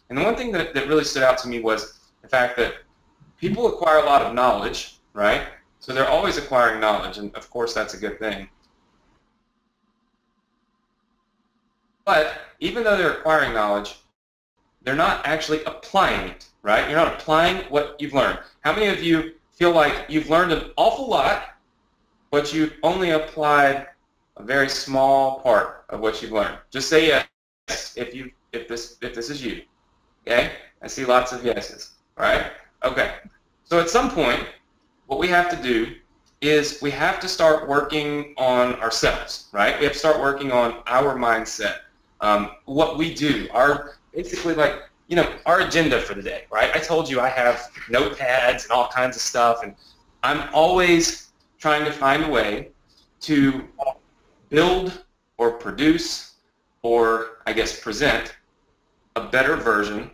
And the one thing that really stood out to me was the fact that people acquire a lot of knowledge, right? So they're always acquiring knowledge, and of course that's a good thing. But even though they're acquiring knowledge, they're not actually applying it, right? You're not applying what you've learned. How many of you feel like you've learned an awful lot, but you've only applied a very small part of what you've learned? Just say yes if this is you. Okay? I see lots of yeses. All right? Okay. So at some point, what we have to do is we have to start working on ourselves, right? We have to start working on our mindset, what we do, basically like, our agenda for the day, right? I told you I have notepads and all kinds of stuff, and I'm always trying to find a way to build or produce or, I guess, present a better version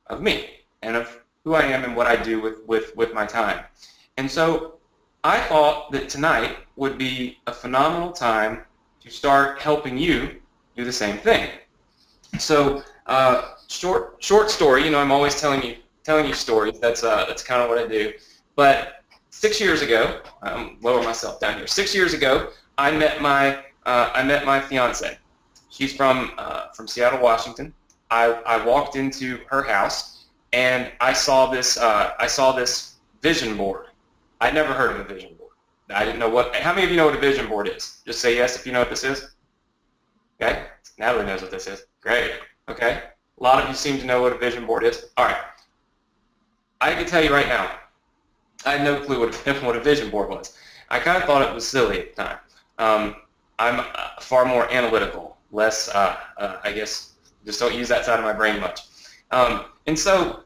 of me and of who I am and what I do with my time. And so I thought that tonight would be a phenomenal time to start helping you do the same thing. So short story, I'm always telling you stories. That's kind of what I do. But 6 years ago, I'm lower myself down here. 6 years ago, I met my fiance. She's from Seattle, Washington. I walked into her house and I saw this vision board. I'd never heard of a vision board. I didn't know what. How many of you know what a vision board is? Just say yes if you know what this is. Okay, Natalie knows what this is. Great. Okay, a lot of you seem to know what a vision board is. All right, I can tell you right now, I had no clue what a vision board was. I kind of thought it was silly at the time. I'm far more analytical, less, I guess, just don't use that side of my brain much. And so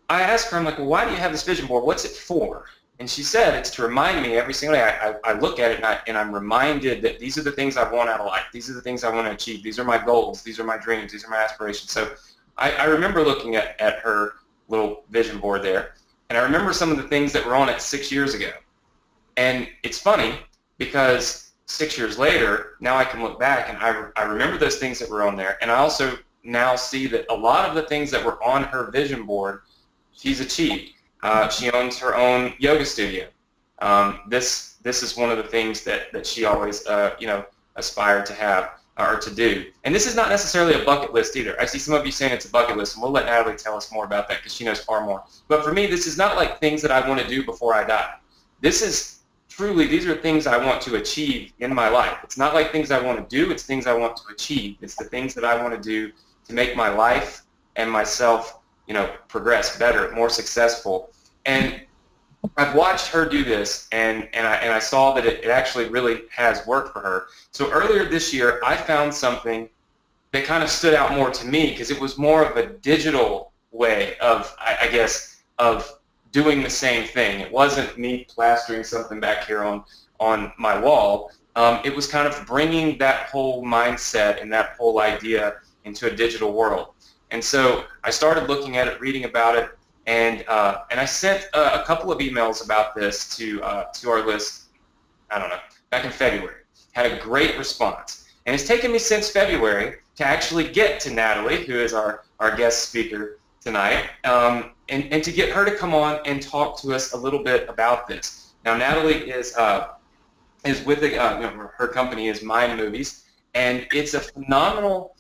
I asked her, I'm like, well, why do you have this vision board? What's it for? And she said, it's to remind me every single day. I look at it and I'm reminded that these are the things I want out of life. These are the things I want to achieve. These are my goals. These are my dreams. These are my aspirations. So I remember looking at her little vision board there, and I remember some of the things that were on it 6 years ago. And it's funny because 6 years later, now I can look back and I remember those things that were on there, and I also now see that a lot of the things that were on her vision board, she's achieved. She owns her own yoga studio. This is one of the things that she always aspired to have or to do. And this is not necessarily a bucket list either. I see some of you saying it's a bucket list, and we'll let Natalie tell us more about that because she knows far more. But for me, this is not like things that I want to do before I die. This is truly, these are things I want to achieve in my life. It's not like things I want to do, it's things I want to achieve. It's the things that I want to do to make my life and myself progress better, more successful. And I've watched her do this, and I saw that it actually really has worked for her. So earlier this year, I found something that kind of stood out more to me because it was more of a digital way of, I guess, of doing the same thing. It wasn't me plastering something back here on my wall. It was kind of bringing that whole mindset and that whole idea into a digital world. And so I started looking at it, reading about it, and I sent a couple of emails about this to our list, I don't know, back in February. Had a great response. And it's taken me since February to actually get to Natalie, who is our guest speaker tonight, and to get her to come on and talk to us a little bit about this. Now, Natalie is with her company is Mind Movies, and it's a phenomenal,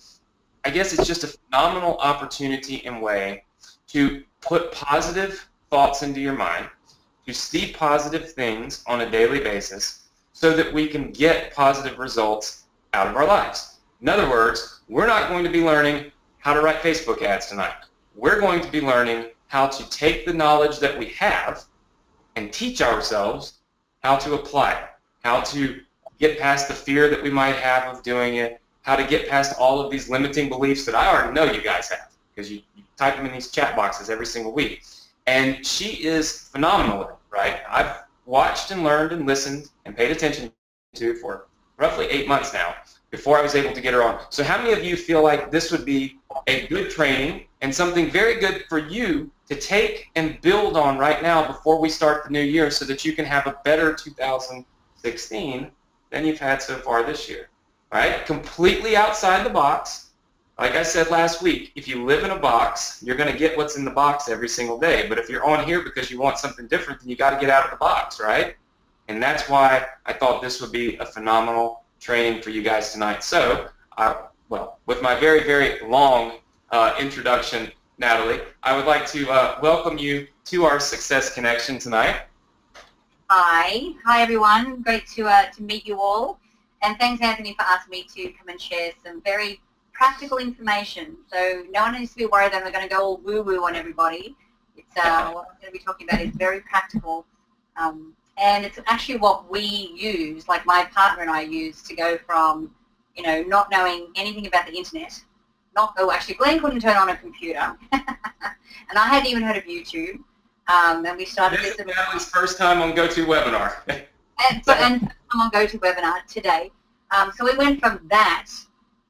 I guess it's just a phenomenal opportunity and way to put positive thoughts into your mind, to see positive things on a daily basis so that we can get positive results out of our lives. In other words, we're not going to be learning how to write Facebook ads tonight. We're going to be learning how to take the knowledge that we have and teach ourselves how to apply it, how to get past the fear that we might have of doing it, how to get past all of these limiting beliefs that I already know you guys have because you type them in these chat boxes every single week. And she is phenomenal, right? I've watched and learned and listened and paid attention to for roughly 8 months now before I was able to get her on. So how many of you feel like this would be a good training and something very good for you to take and build on right now before we start the new year so that you can have a better 2016 than you've had so far this year? Right? Completely outside the box, like I said last week, if you live in a box, you're going to get what's in the box every single day. But if you're on here because you want something different, then you got to get out of the box, right? And that's why I thought this would be a phenomenal training for you guys tonight. So, well, with my very, very long introduction, Natalie, I would like to welcome you to our Success Connection tonight. Hi everyone. Great to meet you all. And thanks, Anthony, for asking me to come and share some very practical information. So no one needs to be worried that we're going to go all woo-woo on everybody. It's what I'm going to be talking about is very practical. And it's actually what we use, like my partner and I use, to go from, you know, not knowing anything about the internet. Actually, Glenn couldn't turn on a computer. And I hadn't even heard of YouTube. And we started this. This is Natalie's first time on GoToWebinar. and I'm on GoToWebinar today. So we went from that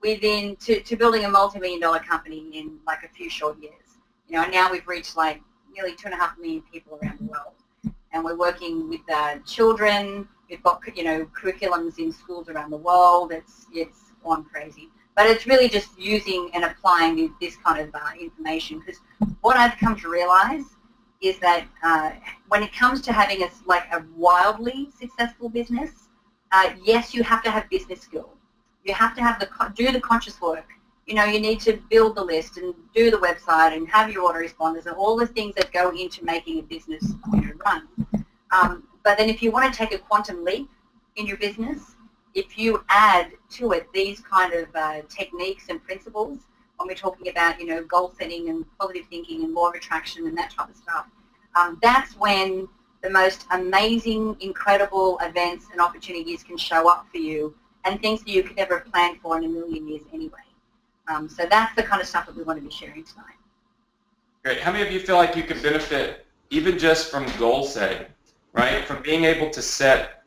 to building a multi-million-dollar company in like a few short years. You know, and now we've reached like nearly 2.5 million people around the world. And we're working with children. We've got, you know, curriculums in schools around the world. It's gone crazy. But it's really just using and applying this kind of information, because what I've come to realize is that when it comes to having a wildly successful business, yes, you have to have business skills. You have to do the conscious work. You know, you need to build the list and do the website and have your autoresponders and all the things that go into making a business, you know, run. But then if you want to take a quantum leap in your business, if you add to it these kind of techniques and principles, when we're talking about, you know, goal setting and positive thinking and law of attraction and that type of stuff, that's when the most amazing, incredible events and opportunities can show up for you, and things that you could never have planned for in a million years anyway. So that's the kind of stuff that we want to be sharing tonight. Great. How many of you feel like you could benefit even just from goal setting, right? From being able to set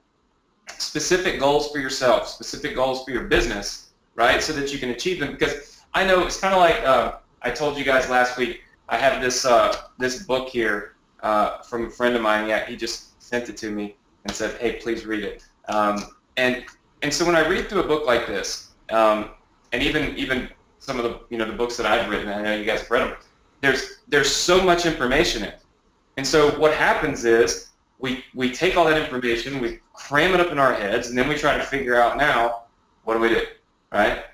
specific goals for yourself, specific goals for your business, right, so that you can achieve them. Because I know it's kind of like I told you guys last week, I have this this book here from a friend of mine. Yeah, he just sent it to me and said, hey, please read it. And so when I read through a book like this, and even some of the books that I've written, I know you guys have read them, there's so much information in it. And so what happens is we take all that information, we cram it up in our heads, and then we try to figure out now, what do we do, right?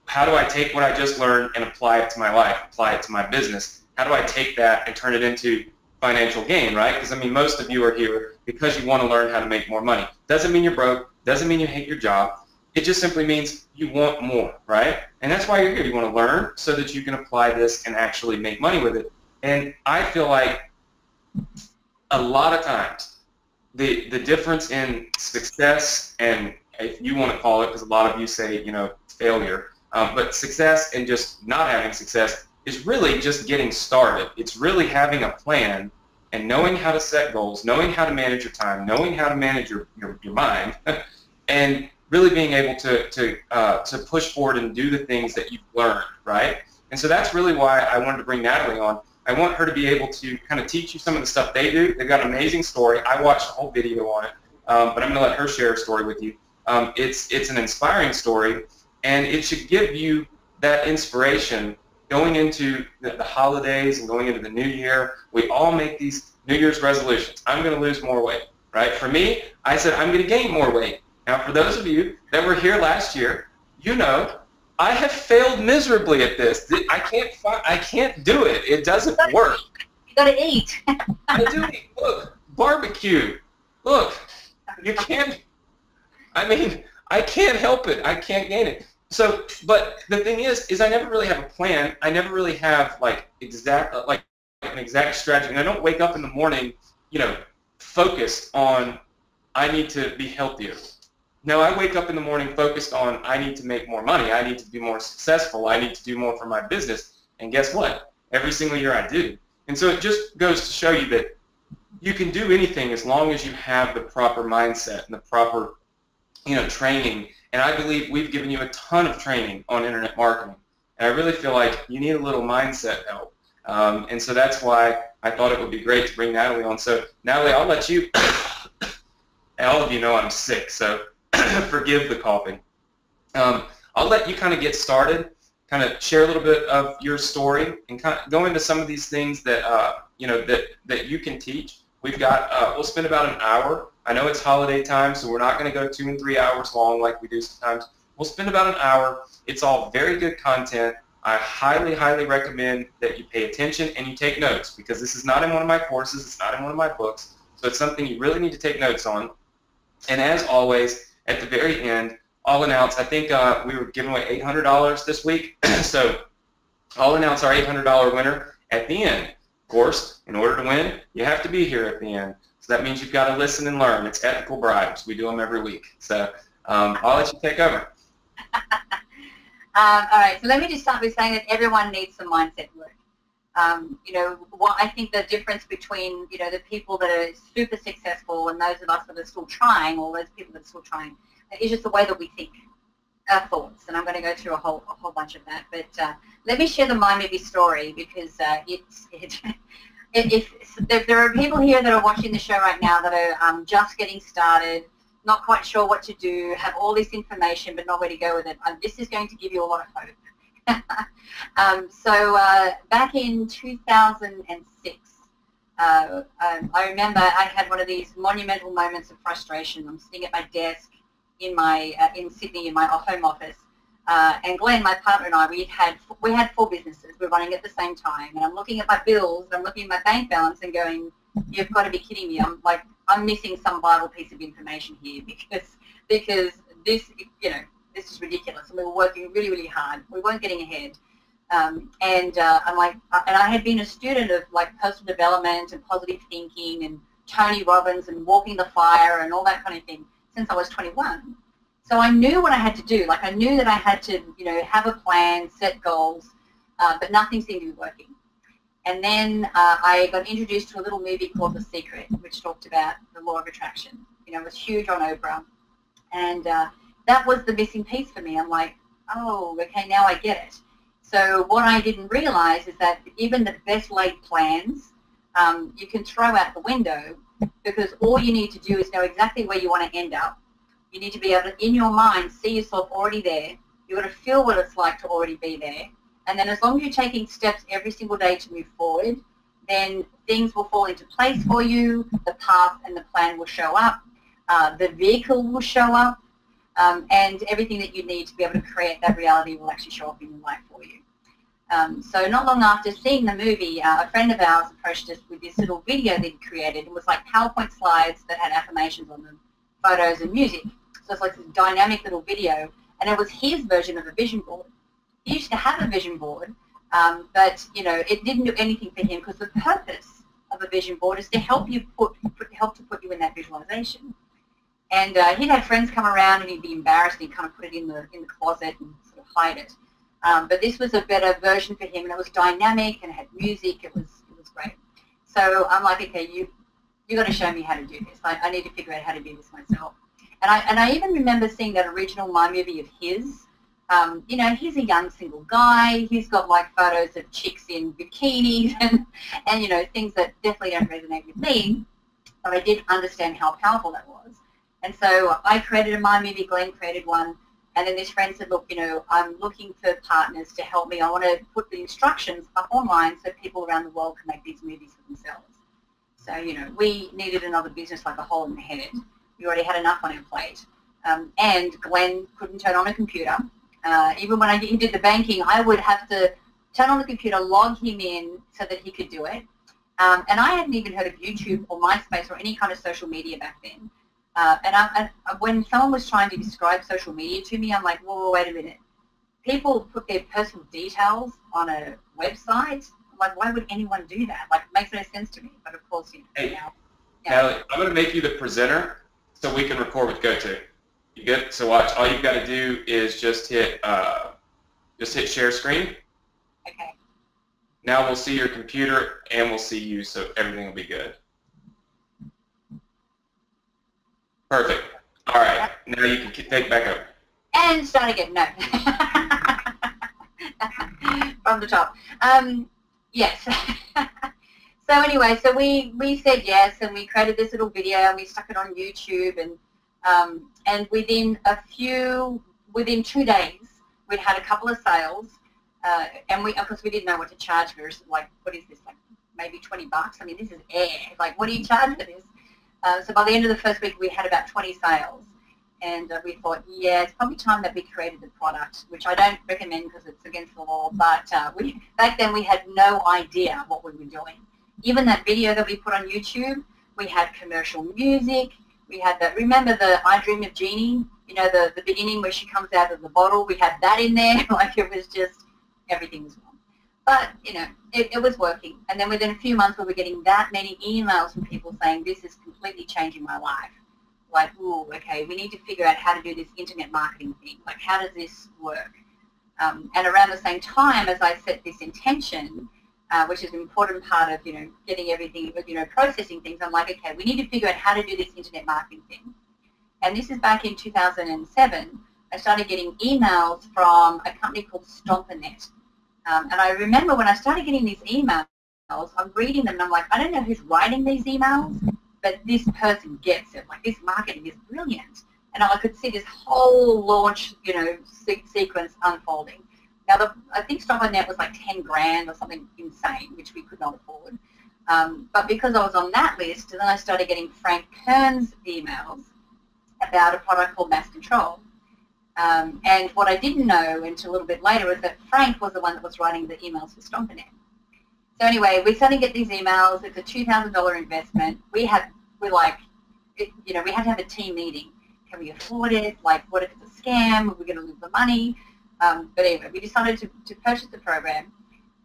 How do I take what I just learned and apply it to my life, apply it to my business? How do I take that and turn it into financial gain, right? Because, I mean, most of you are here because you want to learn how to make more money. Doesn't mean you're broke, doesn't mean you hate your job. It just simply means you want more, right? And that's why you're here. You want to learn so that you can apply this and actually make money with it. And I feel like a lot of times the difference in success, and if you want to call it, because a lot of you say, you know, failure, but success and just not having success is really just getting started. It's really having a plan and knowing how to set goals, knowing how to manage your time, knowing how to manage your mind, and really being able to push forward and do the things that you've learned, right? And so that's really why I wanted to bring Natalie on. I want her to be able to kind of teach you some of the stuff they do. They've got an amazing story. I watched the whole video on it, but I'm going to let her share a story with you. It's an inspiring story, and it should give you that inspiration going into the holidays and going into the new year. We all make these New Year's resolutions. I'm going to lose more weight, right? For me, I said I'm going to gain more weight. Now, for those of you that were here last year, you know I have failed miserably at this. I can't do it. It doesn't work. You gotta eat. I do eat. Look, barbecue. Look, you can't. I mean, I can't help it. I can't gain it. So, but the thing is I never really have a plan. I never really have an exact strategy. And I don't wake up in the morning, you know, focused on I need to be healthier. No, I wake up in the morning focused on I need to make more money, I need to be more successful, I need to do more for my business, and guess what? Every single year I do. And so it just goes to show you that you can do anything as long as you have the proper mindset and the proper, you know, training. And I believe we've given you a ton of training on internet marketing. And I really feel like you need a little mindset help. And so that's why I thought it would be great to bring Natalie on. So Natalie, I'll let you, all of you know I'm sick, so forgive the coughing. I'll let you kind of get started, kind of share a little bit of your story and kind of go into some of these things that you know that you can teach. We've got we'll spend about an hour. I know it's holiday time, so we're not going to go 2 and 3 hours long like we do sometimes. We'll spend about an hour. It's all very good content. I highly, highly recommend that you pay attention and you take notes, because this is not in one of my courses. It's not in one of my books. So it's something you really need to take notes on. And as always, at the very end, I'll announce, I think we were giving away $800 this week. So I'll announce our $800 winner at the end. Of course, in order to win, you have to be here at the end. So that means you've got to listen and learn. It's ethical bribes. We do them every week. So I'll let you take over. All right, so let me just start with saying that everyone needs some mindset work. You know, what I think the difference between, you know, the people that are super successful and those of us that are still trying, or those people that are still trying, is just the way that we think, our thoughts. And I'm going to go through a whole bunch of that. But let me share the My Movie story, because if there are people here that are watching the show right now that are just getting started, not quite sure what to do, have all this information but not where to go with it, this is going to give you a lot of hope. So back in 2006, I remember I had one of these monumental moments of frustration. I'm sitting at my desk in Sydney in my home office, and Glenn, my partner, and I, we had 4 businesses. We're running at the same time, and I'm looking at my bills, I'm looking at my bank balance and going, you've got to be kidding me. I'm missing some vital piece of information here, because this, you know, this is ridiculous. And we were working really, really hard. We weren't getting ahead. I'm like, and I had been a student of like personal development and positive thinking and Tony Robbins and walking the fire and all that kind of thing since I was 21. So I knew what I had to do. Like, I knew that I had to, you know, have a plan, set goals, but nothing seemed to be working. And then I got introduced to a little movie called The Secret, which talked about the law of attraction. You know, it was huge on Oprah. And that was the missing piece for me. I'm like, oh, okay, now I get it. So what I didn't realize is that even the best laid plans, you can throw out the window, because all you need to do is know exactly where you want to end up. You need to be able to, in your mind, see yourself already there. You've got to feel what it's like to already be there. And then as long as you're taking steps every single day to move forward, then things will fall into place for you, the path and the plan will show up, the vehicle will show up, and everything that you need to be able to create that reality will actually show up in your life for you. So not long after seeing the movie, a friend of ours approached us with this little video that he created. It was like PowerPoint slides that had affirmations on them, photos and music. So it's like this dynamic little video, and it was his version of a vision board. He used to have a vision board, but you know, it didn't do anything for him, because the purpose of a vision board is to help you put you in that visualization. And he'd have friends come around and he'd be embarrassed, and he'd kind of put it in the closet and sort of hide it. But this was a better version for him, and it was dynamic and it had music. It was great. So I'm like, okay, you got to show me how to do this. I need to figure out how to do this myself. And I even remember seeing that original My Movie of his. You know, he's a young single guy. He's got like photos of chicks in bikinis and you know, things that definitely don't resonate with me. But I did understand how powerful that was. And so I created a My Movie, Glenn created one, and then this friend said, look, you know, I'm looking for partners to help me. I want to put the instructions up online so people around the world can make these movies for themselves. So, you know, we needed another business like a hole in the head. We already had enough on our plate. And Glenn couldn't turn on a computer. Even when he did the banking, I would have to turn on the computer, log him in so that he could do it. And I hadn't even heard of YouTube or MySpace or any kind of social media back then. And when someone was trying to describe social media to me, I'm like, whoa, wait a minute. People put their personal details on a website? I'm like, why would anyone do that? Like, it makes no sense to me. But of course, you know. Hey, Natalie, I'm going to make you the presenter so we can record with GoTo. You good? So watch. All you've got to do is just hit share screen. Okay. Now we'll see your computer and we'll see you, so everything will be good. Perfect. All right. Now you can take back over. And start again. No. From the top. Yes. So anyway, so we said yes, and we created this little video, and we stuck it on YouTube, and within 2 days, we'd had a couple of sales, and of course we didn't know what to charge for. Like, what is this, like maybe $20? I mean, this is air. Like, what do you charge for this? So by the end of the first week, we had about 20 sales. And we thought, yeah, it's probably time that we created the product, which I don't recommend because it's against the law. But back then we had no idea what we were doing. Even that video that we put on YouTube, we had commercial music. We had that. Remember the I Dream of Jeannie? You know, the beginning where she comes out of the bottle. We had that in there. Like, it was just, everything was wrong. But, you know, it was working. And then within a few months, we were getting that many emails from people saying, this is completely changing my life. Like, ooh, okay, we need to figure out how to do this internet marketing thing. Like, how does this work? And around the same time as I set this intention, which is an important part of, you know, getting everything, you know, processing things, I'm like, okay, we need to figure out how to do this internet marketing thing. And this is back in 2007. I started getting emails from a company called Stompernet. And I remember when I started getting these emails, I'm reading them and I'm like, I don't know who's writing these emails, but this person gets it. Like, this marketing is brilliant. And I could see this whole launch, you know, sequence unfolding. Now, I think Stompernet was like 10 grand or something insane, which we could not afford. But because I was on that list, then I started getting Frank Kern's emails about a product called Mass Control. And what I didn't know until a little bit later was that Frank was the one that was writing the emails for Stompernet. So anyway, we started to get these emails. It's a $2,000 investment. We're like, you know, we had to have a team meeting. Can we afford it? Like, what if it's a scam? Are we going to lose the money? But anyway, we decided to purchase the program.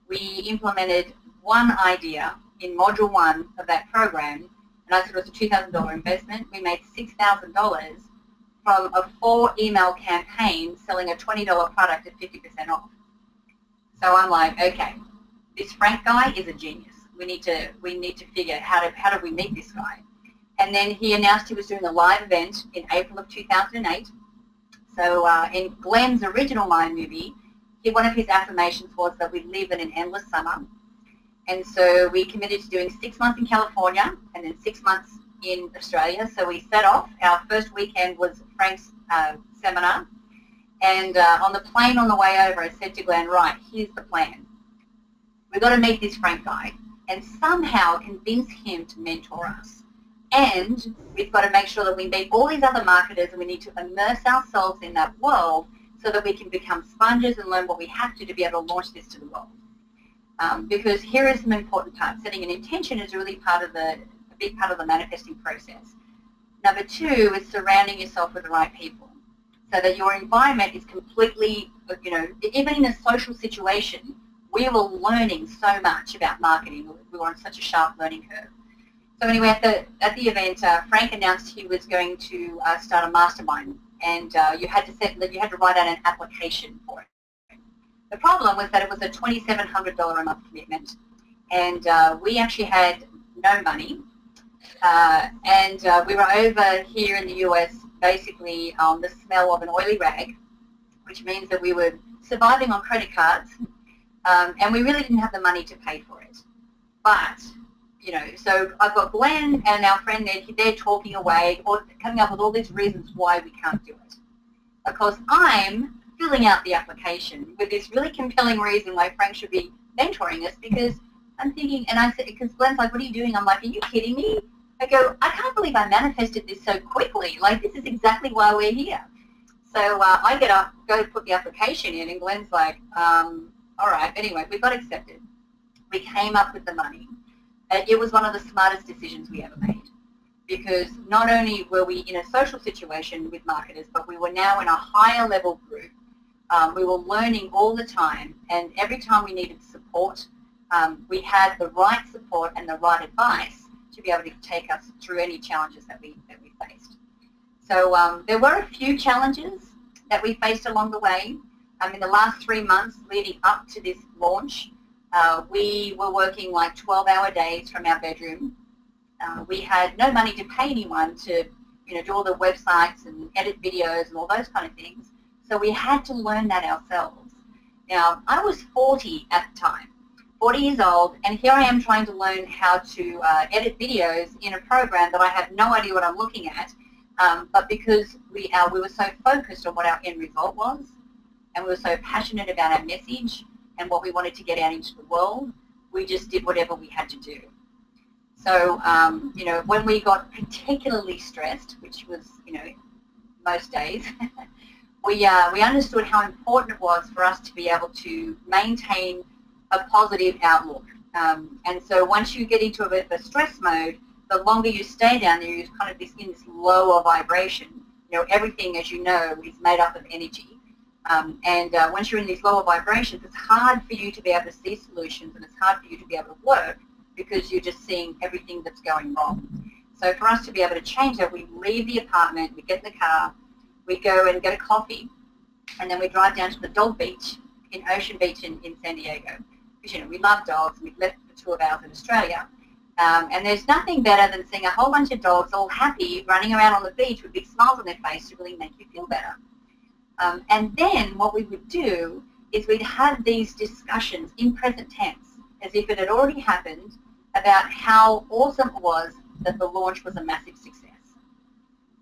We implemented one idea in module 1 of that program, and I said it was a $2,000 investment. We made $6,000 from a 4-email campaign selling a $20 product at 50% off. So I'm like, okay, this Frank guy is a genius. We need to figure out how do we meet this guy. And then he announced he was doing a live event in April of 2008. So in Glenn's original Mind movie, one of his affirmations was that we live in an endless summer. And so we committed to doing 6 months in California and then 6 months in Australia. So we set off. Our first weekend was Frank's seminar. And on the plane on the way over, I said to Glenn, right, here's the plan. We've got to meet this Frank guy and somehow convince him to mentor us. And we've got to make sure that we meet all these other marketers, and we need to immerse ourselves in that world so that we can become sponges and learn what we have to be able to launch this to the world. Because here is some important parts. Setting an intention is really a big part of the manifesting process. Number 2 is surrounding yourself with the right people so that your environment is completely, you know, even in a social situation, we were learning so much about marketing. We were on such a sharp learning curve. So anyway, at the event, Frank announced he was going to start a mastermind, and you had to write out an application for it. The problem was that it was a $2,700 a month commitment, and we actually had no money, and we were over here in the US basically on the smell of an oily rag, which means that we were surviving on credit cards, and we really didn't have the money to pay for it. But you know, so I've got Glenn and our friend there, they're talking away or coming up with all these reasons why we can't do it. Of course, I'm filling out the application with this really compelling reason why Frank should be mentoring us, because I'm thinking, and I said, because Glenn's like, what are you doing? I'm like, are you kidding me? I go, I can't believe I manifested this so quickly. Like, this is exactly why we're here. So I get up, go to put the application in, and Glenn's like, all right. Anyway, we got accepted. We came up with the money. It was one of the smartest decisions we ever made, because not only were we in a social situation with marketers, but we were now in a higher level group. We were learning all the time, and every time we needed support, we had the right support and the right advice to be able to take us through any challenges that we faced. So there were a few challenges that we faced along the way. In the last 3 months leading up to this launch, we were working like 12-hour days from our bedroom. We had no money to pay anyone to, you know, do all the websites and edit videos and all those kind of things. So we had to learn that ourselves. Now, I was 40 at the time, 40 years old, and here I am trying to learn how to edit videos in a program that I have no idea what I'm looking at. But because we were so focused on what our end result was, and we were so passionate about our message, and what we wanted to get out into the world, we just did whatever we had to do. So, you know, when we got particularly stressed, which was, you know, most days, we understood how important it was for us to be able to maintain a positive outlook. And so once you get into a bit of a stress mode, the longer you stay down there, you're kind of in this lower vibration. You know, everything, as you know, is made up of energy. Once you're in these lower vibrations, it's hard for you to be able to see solutions, and it's hard for you to be able to work because you're just seeing everything that's going wrong. So for us to be able to change that, we leave the apartment, we get in the car, we go and get a coffee, and then we drive down to the dog beach in Ocean Beach in San Diego. Because, you know, we love dogs. We've left for 2 hours in Australia. And there's nothing better than seeing a whole bunch of dogs all happy running around on the beach with big smiles on their face to really make you feel better. And then what we would do is we'd have these discussions in present tense, as if it had already happened, about how awesome it was that the launch was a massive success.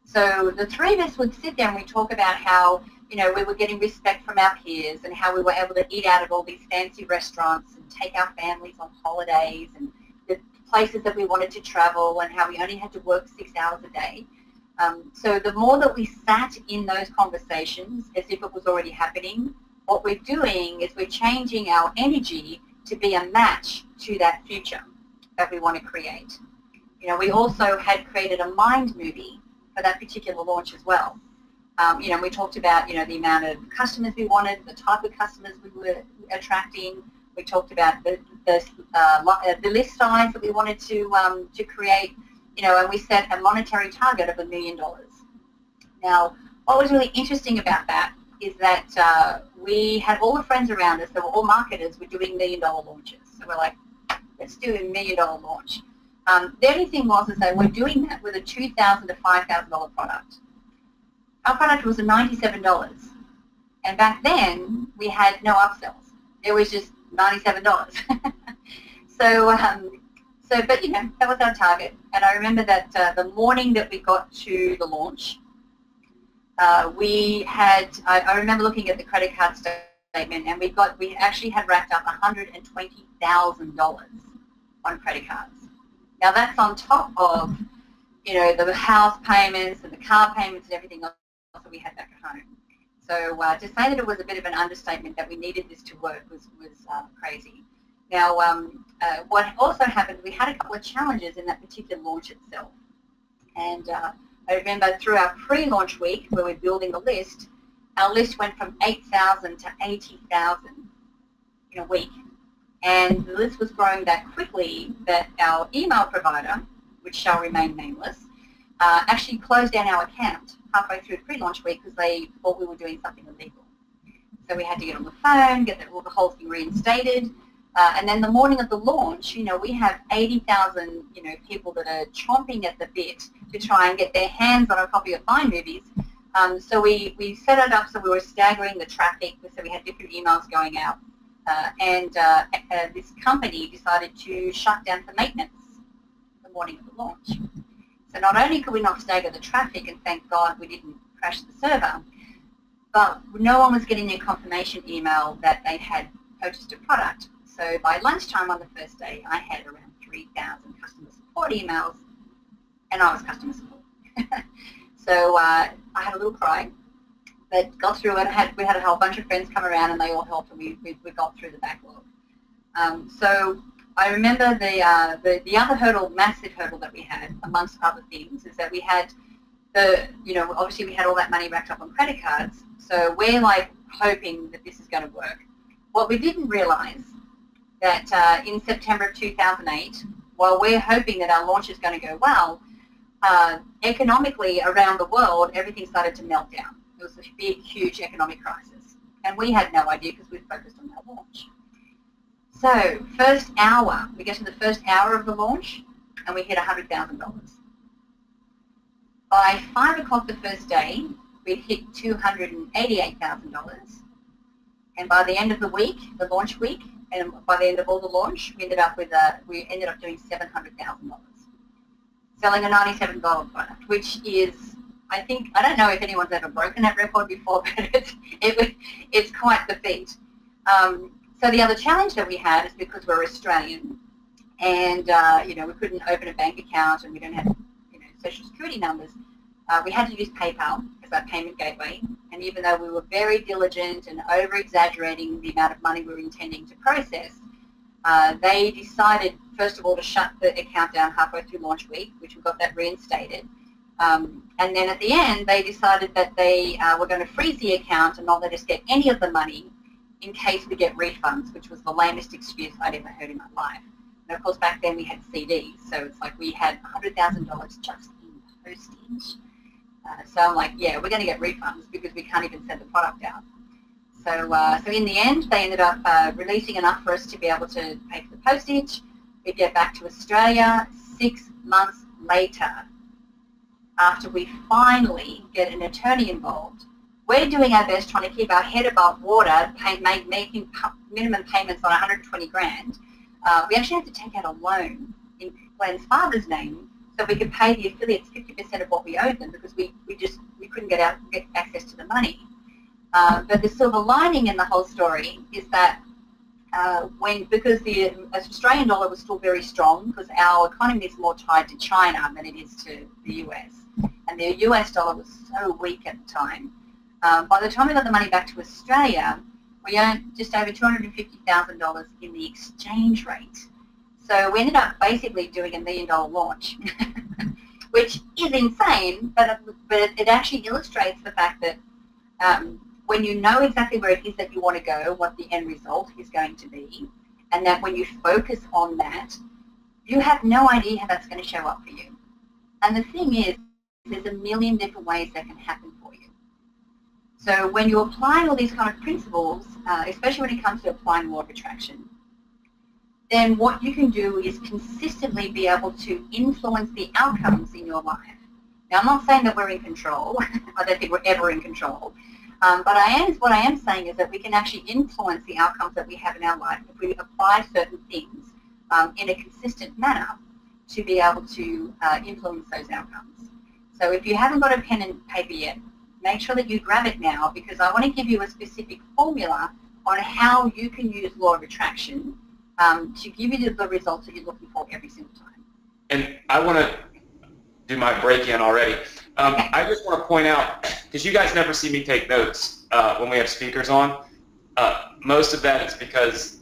So the 3 of us would sit there and we'd talk about how, you know, we were getting respect from our peers and how we were able to eat out at all these fancy restaurants and take our families on holidays and the places that we wanted to travel and how we only had to work 6 hours a day. So the more that we sat in those conversations as if it was already happening, what we're doing is we're changing our energy to be a match to that future that we want to create. You know, we also had created a mind movie for that particular launch as well. You know, we talked about, you know, the amount of customers we wanted, the type of customers we were attracting. We talked about the list size that we wanted to create, you know, and we set a monetary target of $1 million. Now, what was really interesting about that is that we had all the friends around us that were all marketers were doing $1 million launches. So we're like, let's do a $1 million launch. The only thing was is that we're doing that with a $2,000 to $5,000 product. Our product was $97, and back then we had no upsells. It was just $97. But you know, that was our target. And I remember that the morning that we got to the launch, we had. I remember looking at the credit card statement, and we actually had racked up $120,000 on credit cards. Now that's on top of, you know, the house payments and the car payments and everything else that we had back at home. So to say that it was a bit of an understatement that we needed this to work was crazy. Now, what also happened, we had a couple of challenges in that particular launch itself. And I remember through our pre-launch week, where we're building the list, our list went from 8,000 to 80,000 in a week. And the list was growing that quickly that our email provider, which shall remain nameless, actually closed down our account halfway through pre-launch week because they thought we were doing something illegal. So we had to get on the phone, get the whole thing reinstated. And then the morning of the launch, you know, we have 80,000, you know, people that are chomping at the bit to try and get their hands on a copy of Mind Movies. So we set it up so we were staggering the traffic, so we had different emails going out. This company decided to shut down for maintenance the morning of the launch. So not only could we not stagger the traffic, and thank God we didn't crash the server, but no one was getting their confirmation email that they had purchased a product. So by lunchtime on the first day, I had around 3,000 customer support emails, and I was customer support. So I had a little cry, but got through it. We had a whole bunch of friends come around, and they all helped, and we got through the backlog. So I remember the other hurdle, massive hurdle that we had, amongst other things, is that we had obviously we had all that money racked up on credit cards, so we're like hoping that this is going to work. What we didn't realize that in September of 2008, while we're hoping that our launch is going to go well, economically around the world, everything started to melt down. It was a big, huge economic crisis, and we had no idea because we were focused on our launch. So first hour, we get to the first hour of the launch, and we hit $100,000. By 5 o'clock the first day, we'd hit $288,000. And by the end of the week, the launch week, and by the end of all the launch, we ended up doing $700,000, selling a $97 product, which is, I don't know if anyone's ever broken that record before, but it's quite the feat. So the other challenge that we had is because we're Australian, and you know, we couldn't open a bank account, and we don't have, you know, social security numbers. We had to use PayPal as our payment gateway, and even though we were very diligent and over-exaggerating the amount of money we were intending to process, they decided, first of all, to shut the account down halfway through launch week, which we got that reinstated. And then at the end, they decided that they were going to freeze the account and not let us get any of the money in case we get refunds, which was the lamest excuse I'd ever heard in my life. And of course, back then we had CDs, so it's like we had $100,000 just in postage. So I'm like, yeah, we're going to get refunds because we can't even send the product out. So, so in the end, they ended up releasing enough for us to be able to pay for the postage. We get back to Australia 6 months later, after we finally get an attorney involved. We're doing our best trying to keep our head above water, making minimum payments on 120 grand. We actually had to take out a loan in Glenn's father's name so we could pay the affiliates 50% of what we owed them, because we couldn't get access to the money. But the silver lining in the whole story is that because the Australian dollar was still very strong, because our economy is more tied to China than it is to the US, and the US dollar was so weak at the time. By the time we got the money back to Australia, we earned just over $250,000 in the exchange rate. So we ended up basically doing $1 million launch, which is insane, but it actually illustrates the fact that when you know exactly where it is that you want to go, what the end result is going to be, and that when you focus on that, you have no idea how that's going to show up for you. And the thing is, there's a million different ways that can happen for you. So when you apply all these kind of principles, especially when it comes to applying law of attraction, then what you can do is consistently be able to influence the outcomes in your life. Now, I'm not saying that we're in control. I don't think we're ever in control. But what I am saying is that we can actually influence the outcomes that we have in our life if we apply certain things in a consistent manner to be able to influence those outcomes. So if you haven't got a pen and paper yet, make sure that you grab it now, because I want to give you a specific formula on how you can use law of attraction to give you the results that you're looking for every single time. And I want to do my break-in already. I just want to point out, because you guys never see me take notes when we have speakers on, most of that is because,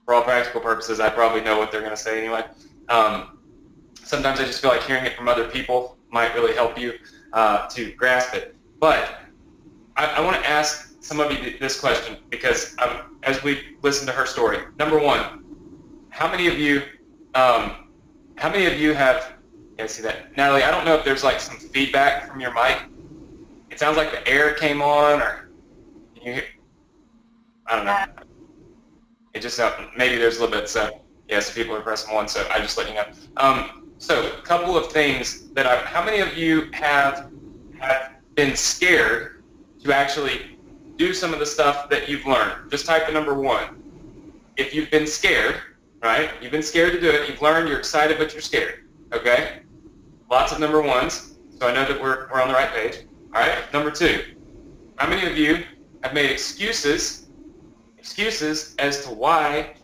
for all practical purposes, I probably know what they're going to say anyway. Sometimes I just feel like hearing it from other people might really help you to grasp it. But I want to ask some of you this question, because as we listen to her story. Number one, how many of you have, yeah, see that, Natalie, I don't know if there's like some feedback from your mic. It sounds like the air came on, or can you hear? I don't know. It just maybe there's a little bit. So yes, people are pressing one. So I just let you know. So a couple of things that how many of you have been scared to actually do some of the stuff that you've learned? Just type the number one. If you've been scared, right? You've been scared to do it. You've learned. You're excited, but you're scared. Okay. Lots of number ones. So I know that we're on the right page. All right. Number two. How many of you have made excuses as to why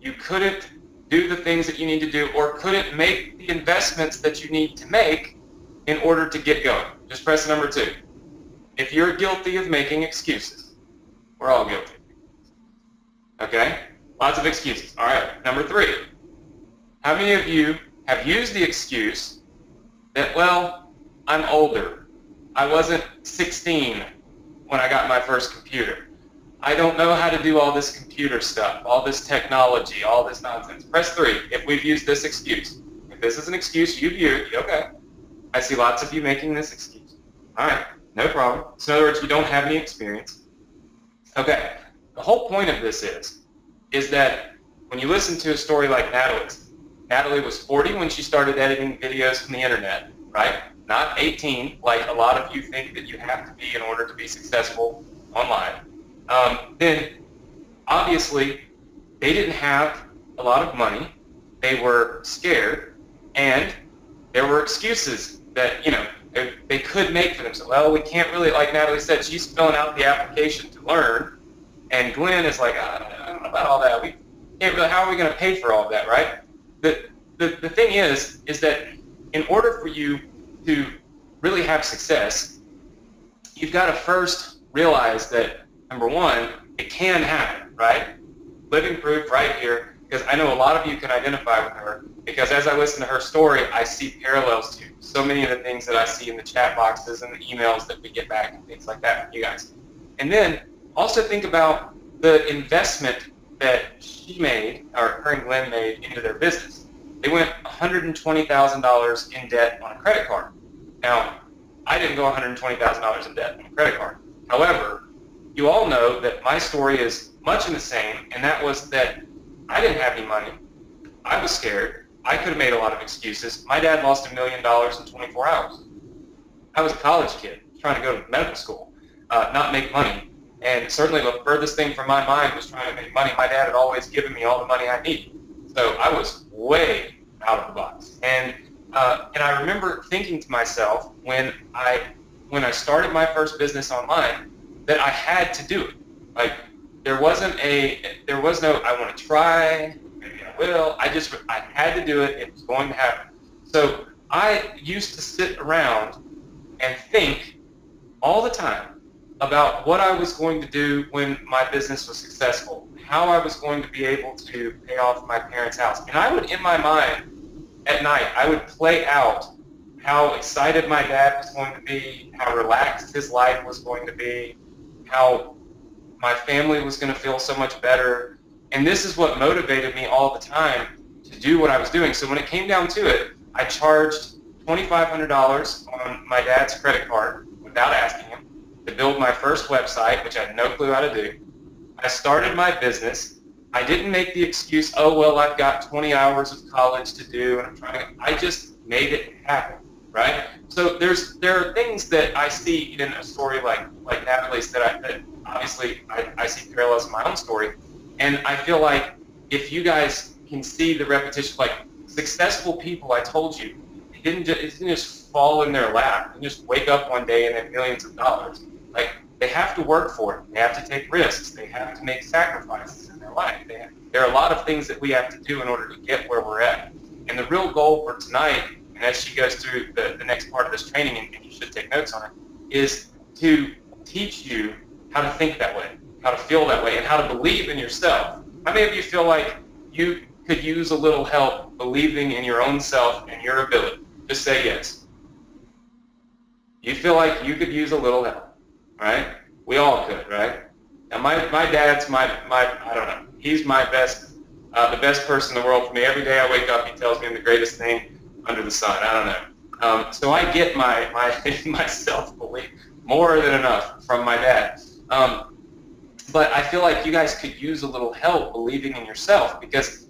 you couldn't do the things that you need to do, or couldn't make the investments that you need to make in order to get going? Just press number two. If you're guilty of making excuses, we're all guilty. Okay? Lots of excuses. All right. Number three. How many of you have used the excuse that, well, I'm older. I wasn't 16 when I got my first computer. I don't know how to do all this computer stuff, all this technology, all this nonsense. Press 3 if we've used this excuse. If this is an excuse you've used, okay. I see lots of you making this excuse. All right, no problem. So in other words, you don't have any experience. Okay, the whole point of this is that when you listen to a story like Natalie's, Natalie was 40 when she started editing videos from the internet, right? Not 18, like a lot of you think that you have to be in order to be successful online. Then, obviously, they didn't have a lot of money. They were scared, and there were excuses that, you know, they could make for themselves. Well, we can't really, like Natalie said, she's filling out the application to learn, and Glenn is like, I don't about all that. We can't really, how are we going to pay for all of that, right? The thing is that in order for you to really have success, you've got to first realize that, number one, it can happen, right? Living proof right here, because I know a lot of you can identify with her, because as I listen to her story, I see parallels to so many of the things that I see in the chat boxes and the emails that we get back and things like that from you guys. And then also think about the investment that she made, or her and Glenn made, into their business. They went $120,000 in debt on a credit card. Now, I didn't go $120,000 in debt on a credit card. However, you all know that my story is much in the same, and that was that I didn't have any money. I was scared. I could have made a lot of excuses. My dad lost $1 million in 24 hours. I was a college kid trying to go to medical school, not make money. And certainly the furthest thing from my mind was trying to make money. My dad had always given me all the money I needed. So I was way out of the box. And I remember thinking to myself when I started my first business online that I had to do it. Like there was no I want to try, maybe I will. I had to do it. It was going to happen. So I used to sit around and think all the time about what I was going to do when my business was successful, how I was going to be able to pay off my parents' house. And I would, in my mind, at night, I would play out how excited my dad was going to be, how relaxed his life was going to be, how my family was going to feel so much better. And this is what motivated me all the time to do what I was doing. So when it came down to it, I charged $2,500 on my dad's credit card without asking him to build my first website, which I had no clue how to do. I started my business. I didn't make the excuse, oh, well, I've got 20 hours of college to do, and I'm trying to, I just made it happen, right? So there are things that I see in a story like Natalie's that obviously I see parallels in my own story. And I feel like if you guys can see the repetition, like successful people, I told you, it didn't just fall in their lap and just wake up one day and have millions of dollars. Like, they have to work for it. They have to take risks. They have to make sacrifices in their life. There are a lot of things that we have to do in order to get where we're at. And the real goal for tonight, and as she goes through the next part of this training, and you should take notes on it, is to teach you how to think that way, how to feel that way, and how to believe in yourself. How many of you feel like you could use a little help believing in your own self and your ability? Just say yes. You feel like you could use a little help. Right? We all could, right? Now my dad's my I don't know. He's my best, the best person in the world for me. Every day I wake up, he tells me I'm the greatest thing under the sun. I don't know. So I get my self-belief more than enough from my dad. But I feel like you guys could use a little help believing in yourself, because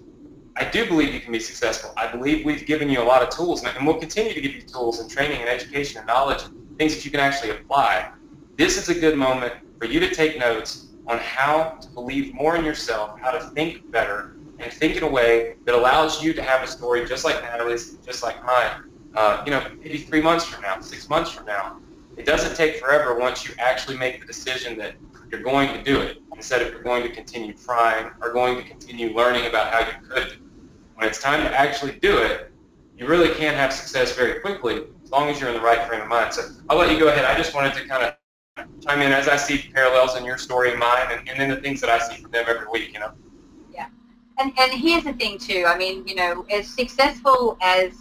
I do believe you can be successful. I believe we've given you a lot of tools, and we'll continue to give you tools and training and education and knowledge, things that you can actually apply. This is a good moment for you to take notes on how to believe more in yourself, how to think better, and think in a way that allows you to have a story just like Natalie's, just like mine. Maybe 3 months from now, 6 months from now. It doesn't take forever once you actually make the decision that you're going to do it, instead of you're going to continue trying or going to continue learning about how you could. When it's time to actually do it, you really can have success very quickly as long as you're in the right frame of mind. So I'll let you go ahead. I just wanted to kind of chime in as I see parallels in your story and mine, and then the things that I see from them every week, Yeah. And here's the thing, too. I mean, as successful as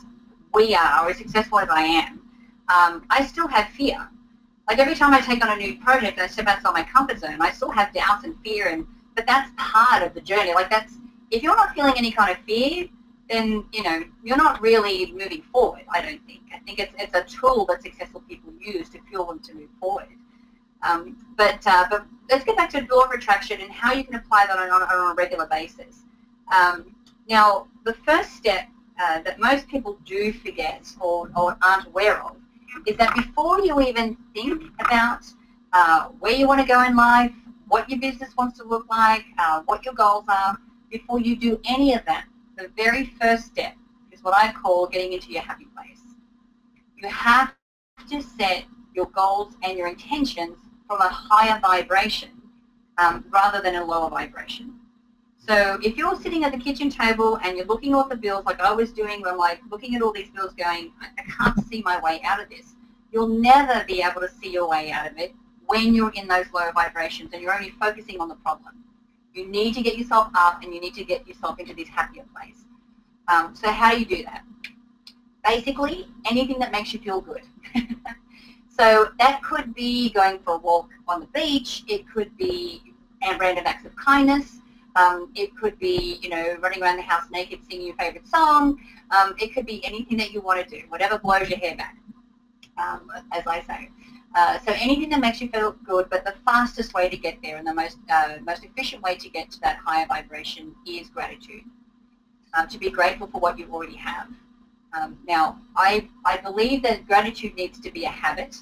we are, or as successful as I am, I still have fear. Like, every time I take on a new project and I step outside my comfort zone, I still have doubts and fear, but that's part of the journey. Like, if you're not feeling any kind of fear, then, you're not really moving forward, I don't think. I think it's a tool that successful people use to fuel them to move forward. But let's get back to law of attraction and how you can apply that on a regular basis. Now, the first step that most people do forget or aren't aware of is that before you even think about where you want to go in life, what your business wants to look like, what your goals are, before you do any of that, the very first step is what I call getting into your happy place. You have to set your goals and your intentions from a higher vibration rather than a lower vibration. So if you're sitting at the kitchen table and you're looking at the bills like I was doing, where I'm like looking at all these bills going, I can't see my way out of this. You'll never be able to see your way out of it when you're in those low vibrations and you're only focusing on the problem. You need to get yourself up and you need to get yourself into this happier place. So how do you do that? Basically, anything that makes you feel good. So that could be going for a walk on the beach. It could be random acts of kindness. It could be, you know, running around the house naked singing your favorite song. It could be anything that you want to do, whatever blows your hair back, as I say. So anything that makes you feel good, but the fastest way to get there and the most efficient way to get to that higher vibration is gratitude. To be grateful for what you already have. Now, I believe that gratitude needs to be a habit.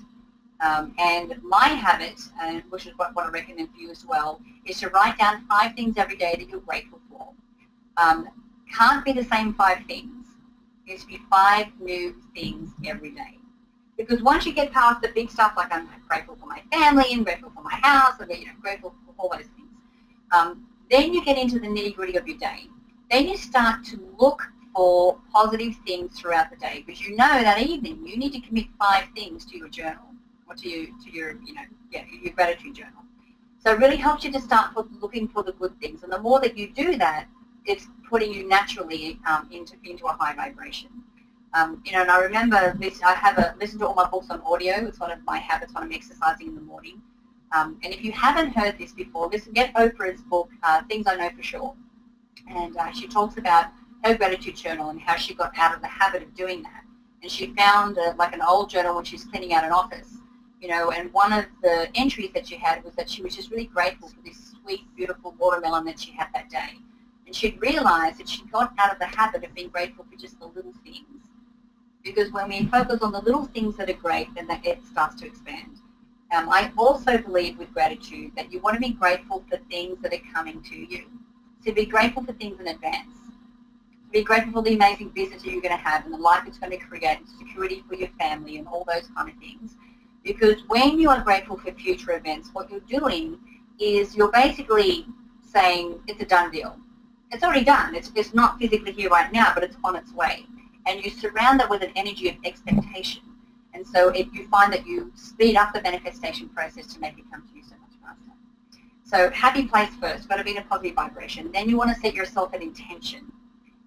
And my habit, which is what I recommend for you as well, is to write down 5 things every day that you're grateful for. Can't be the same 5 things. It needs to be 5 new things every day. Because once you get past the big stuff, like I'm grateful for my family, and grateful for my house, and grateful for all those things, then you get into the nitty-gritty of your day. Then you start to look for positive things throughout the day, because you know that evening you need to commit 5 things to your journal, or to your gratitude journal. So it really helps you to start looking for the good things, and the more that you do that, it's putting you naturally into a high vibration. You know, and I remember this. I listen to all my books on audio. It's one of my habits when I'm exercising in the morning. And if you haven't heard this before, get Oprah's book, Things I Know for Sure. And she talks about her gratitude journal and how she got out of the habit of doing that. And she found like an old journal when she was cleaning out an office, you know, and one of the entries that she had was that she was just really grateful for this sweet, beautiful watermelon that she had that day. And she'd realized that she got out of the habit of being grateful for just the little things. Because when we focus on the little things that are great, then it starts to expand. I also believe with gratitude that you want to be grateful for things that are coming to you. So be grateful for things in advance. Be grateful for the amazing business that you're going to have and the life it's going to create, and security for your family and all those kind of things. Because when you are grateful for future events, what you're doing is you're basically saying it's a done deal. It's already done. It's not physically here right now, but it's on its way. And you surround that with an energy of expectation. And so you find that you speed up the manifestation process to make it come to you so much faster. So happy place first, got to be in a positive vibration. Then you want to set yourself an intention.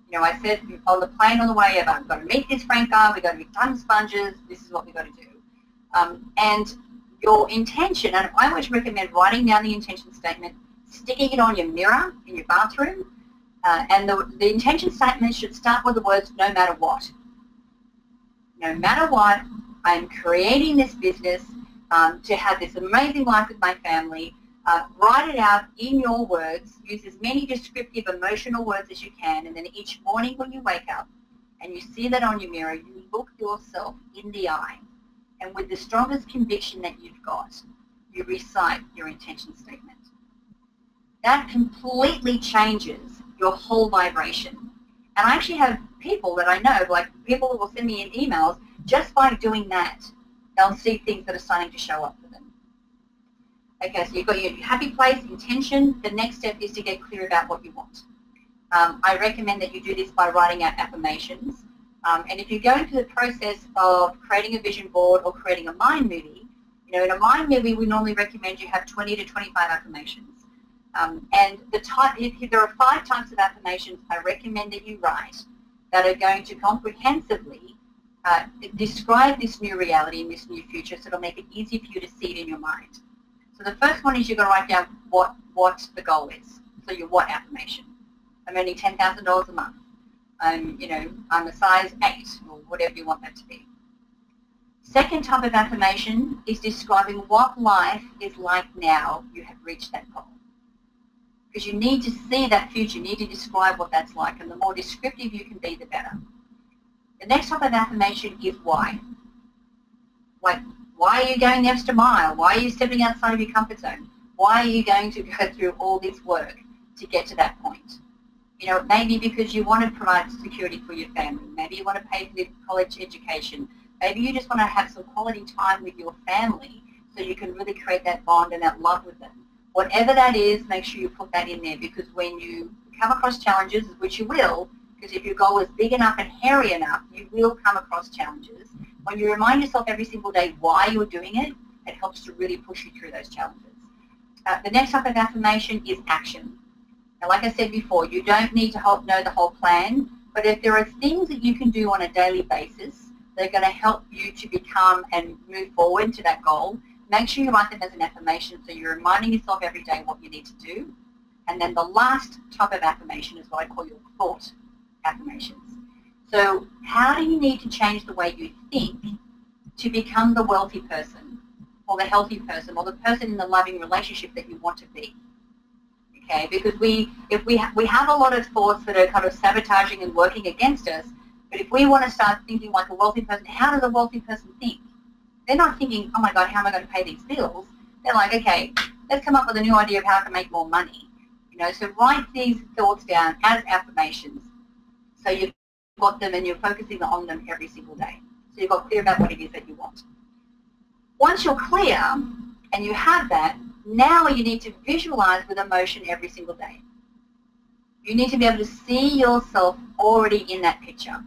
You know, I said on the plane on the way over, we've got to meet this Franca, we've got to be ton sponges, this is what we've got to do. And your intention, and I always recommend writing down the intention statement, sticking it on your mirror in your bathroom, and the intention statement should start with the words, no matter what. No matter what, I'm creating this business to have this amazing life with my family. Write it out in your words. Use as many descriptive, emotional words as you can. And then each morning when you wake up and you see that on your mirror, you look yourself in the eye. And with the strongest conviction that you've got, you recite your intention statement. That completely changes your whole vibration. And I actually have people that I know, like people who will send me in emails, just by doing that, they'll see things that are starting to show up for them. Okay, so you've got your happy place, intention. The next step is to get clear about what you want. I recommend that you do this by writing out affirmations. And if you're going through the process of creating a vision board or creating a mind movie, you know, in a mind movie, we normally recommend you have 20 to 25 affirmations. And if there are 5 types of affirmations I recommend that you write that are going to comprehensively describe this new reality and this new future, so it'll make it easier for you to see it in your mind. So the first one is you're going to write down what the goal is. So your what affirmation. I'm earning $10,000 a month. I'm a size 8, or whatever you want that to be. Second type of affirmation is describing what life is like now you have reached that goal. Because you need to see that future, you need to describe what that's like, and the more descriptive you can be, the better. The next type of affirmation is why. Like, why are you going the extra mile? Why are you stepping outside of your comfort zone? Why are you going to go through all this work to get to that point? You know, maybe because you want to provide security for your family. Maybe you want to pay for their college education. Maybe you just want to have some quality time with your family so you can really create that bond and that love with them. Whatever that is, make sure you put that in there, because when you come across challenges, which you will, because if your goal is big enough and hairy enough, you will come across challenges. When you remind yourself every single day why you're doing it, it helps to really push you through those challenges. The next type of affirmation is action. Now, like I said before, you don't need to know the whole plan, but if there are things that you can do on a daily basis that are going to help you to become and move forward to that goal, make sure you write them as an affirmation so you're reminding yourself every day what you need to do. And then the last type of affirmation is what I call your thought affirmations. So how do you need to change the way you think to become the wealthy person or the healthy person or the person in the loving relationship that you want to be? Okay, because if we have a lot of thoughts that are kind of sabotaging and working against us, but if we want to start thinking like a wealthy person, how does a wealthy person think? They're not thinking, oh my God, how am I going to pay these bills? They're like, okay, let's come up with a new idea of how I can make more money. You know, so write these thoughts down as affirmations. So you've got them and you're focusing on them every single day. So you've got clear about what it is that you want. Once you're clear and you have that, now you need to visualize with emotion every single day. You need to be able to see yourself already in that picture.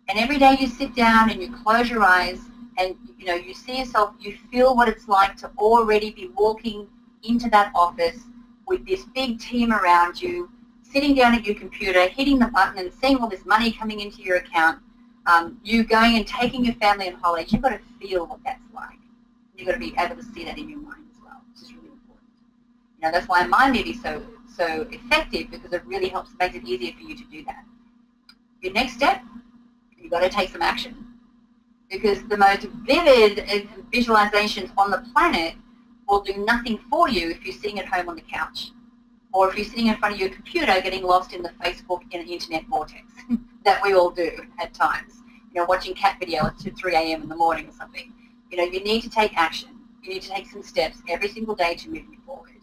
And every day you sit down and you close your eyes and you see yourself, you feel what it's like to already be walking into that office with this big team around you, sitting down at your computer, hitting the button and seeing all this money coming into your account, you going and taking your family on holidays. You've got to feel what that's like. You've got to be able to see that in your mind as well, which is really important. That's why Mind Map is so effective, because it really makes it easier for you to do that. Your next step, you've got to take some action, because the most vivid visualizations on the planet will do nothing for you if you're sitting at home on the couch, or if you're sitting in front of your computer getting lost in the Facebook and internet vortex that we all do at times, watching cat videos at 3 a.m. in the morning or something. You need to take action. You need to take some steps every single day to move you forward.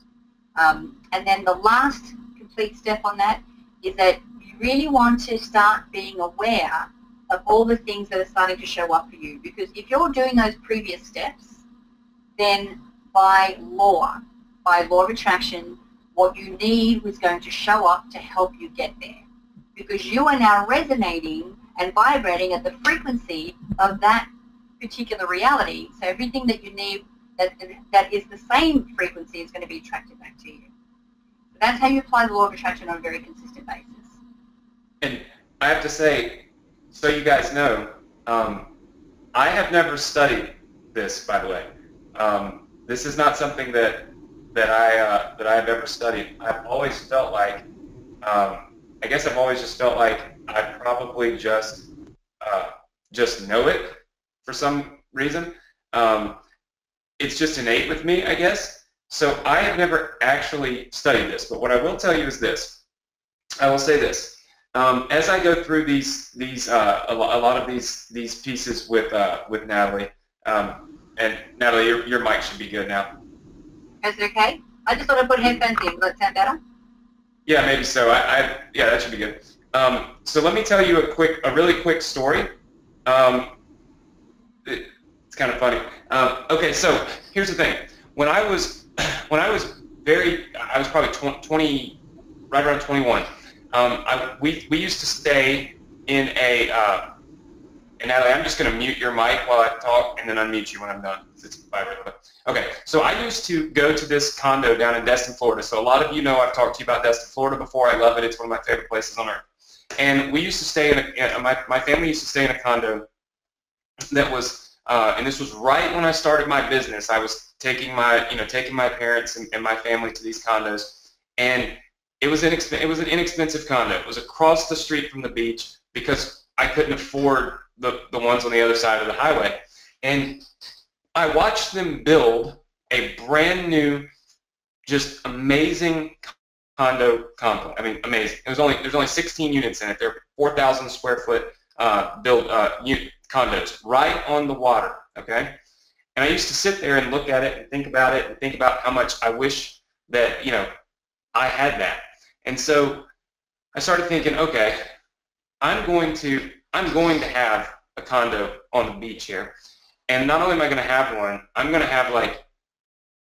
And then the last complete step on that is that you really want to start being aware of all the things that are starting to show up for you. Because if you're doing those previous steps, then by law of attraction, what you need is going to show up to help you get there. Because you are now resonating and vibrating at the frequency of that particular reality. So everything that you need that is the same frequency is going to be attracted back to you. So that's how you apply the law of attraction on a very consistent basis. And I have to say, so you guys know, I have never studied this, by the way. This is not something that I have ever studied. I've always felt like, I guess I've always just felt like I probably just know it for some reason. It's just innate with me, I guess. So I have never actually studied this, but what I will tell you is this. I will say this. As I go through a lot of these pieces with Natalie, and Natalie, your mic should be good now. Is it okay? I just thought I'd put headphones in. Will that sound better? Yeah, maybe so. Yeah, that should be good. So let me tell you a really quick story. It's kind of funny. Okay, so here's the thing. When I was I was probably 20, right around 21. We used to stay in a. And Natalie, I'm just going to mute your mic while I talk, and then unmute you when I'm done. It's vibrating. Okay, so I used to go to this condo down in Destin, Florida. So a lot of you know I've talked to you about Destin, Florida before. I love it. It's one of my favorite places on earth. And we used to stay my family used to stay in a condo that was, and this was right when I started my business. I was taking my parents and my family to these condos, and it was an inexpensive condo. It was across the street from the beach because I couldn't afford the ones on the other side of the highway. And I watched them build a brand new, just amazing condo complex. I mean, amazing. There's only 16 units in it. They're 4,000 square foot built condos right on the water. Okay, and I used to sit there and look at it and think about how much I wish that I had that. And so I started thinking, okay, I'm going to have a condo on the beach here, and not only am I going to have one, I'm going to have like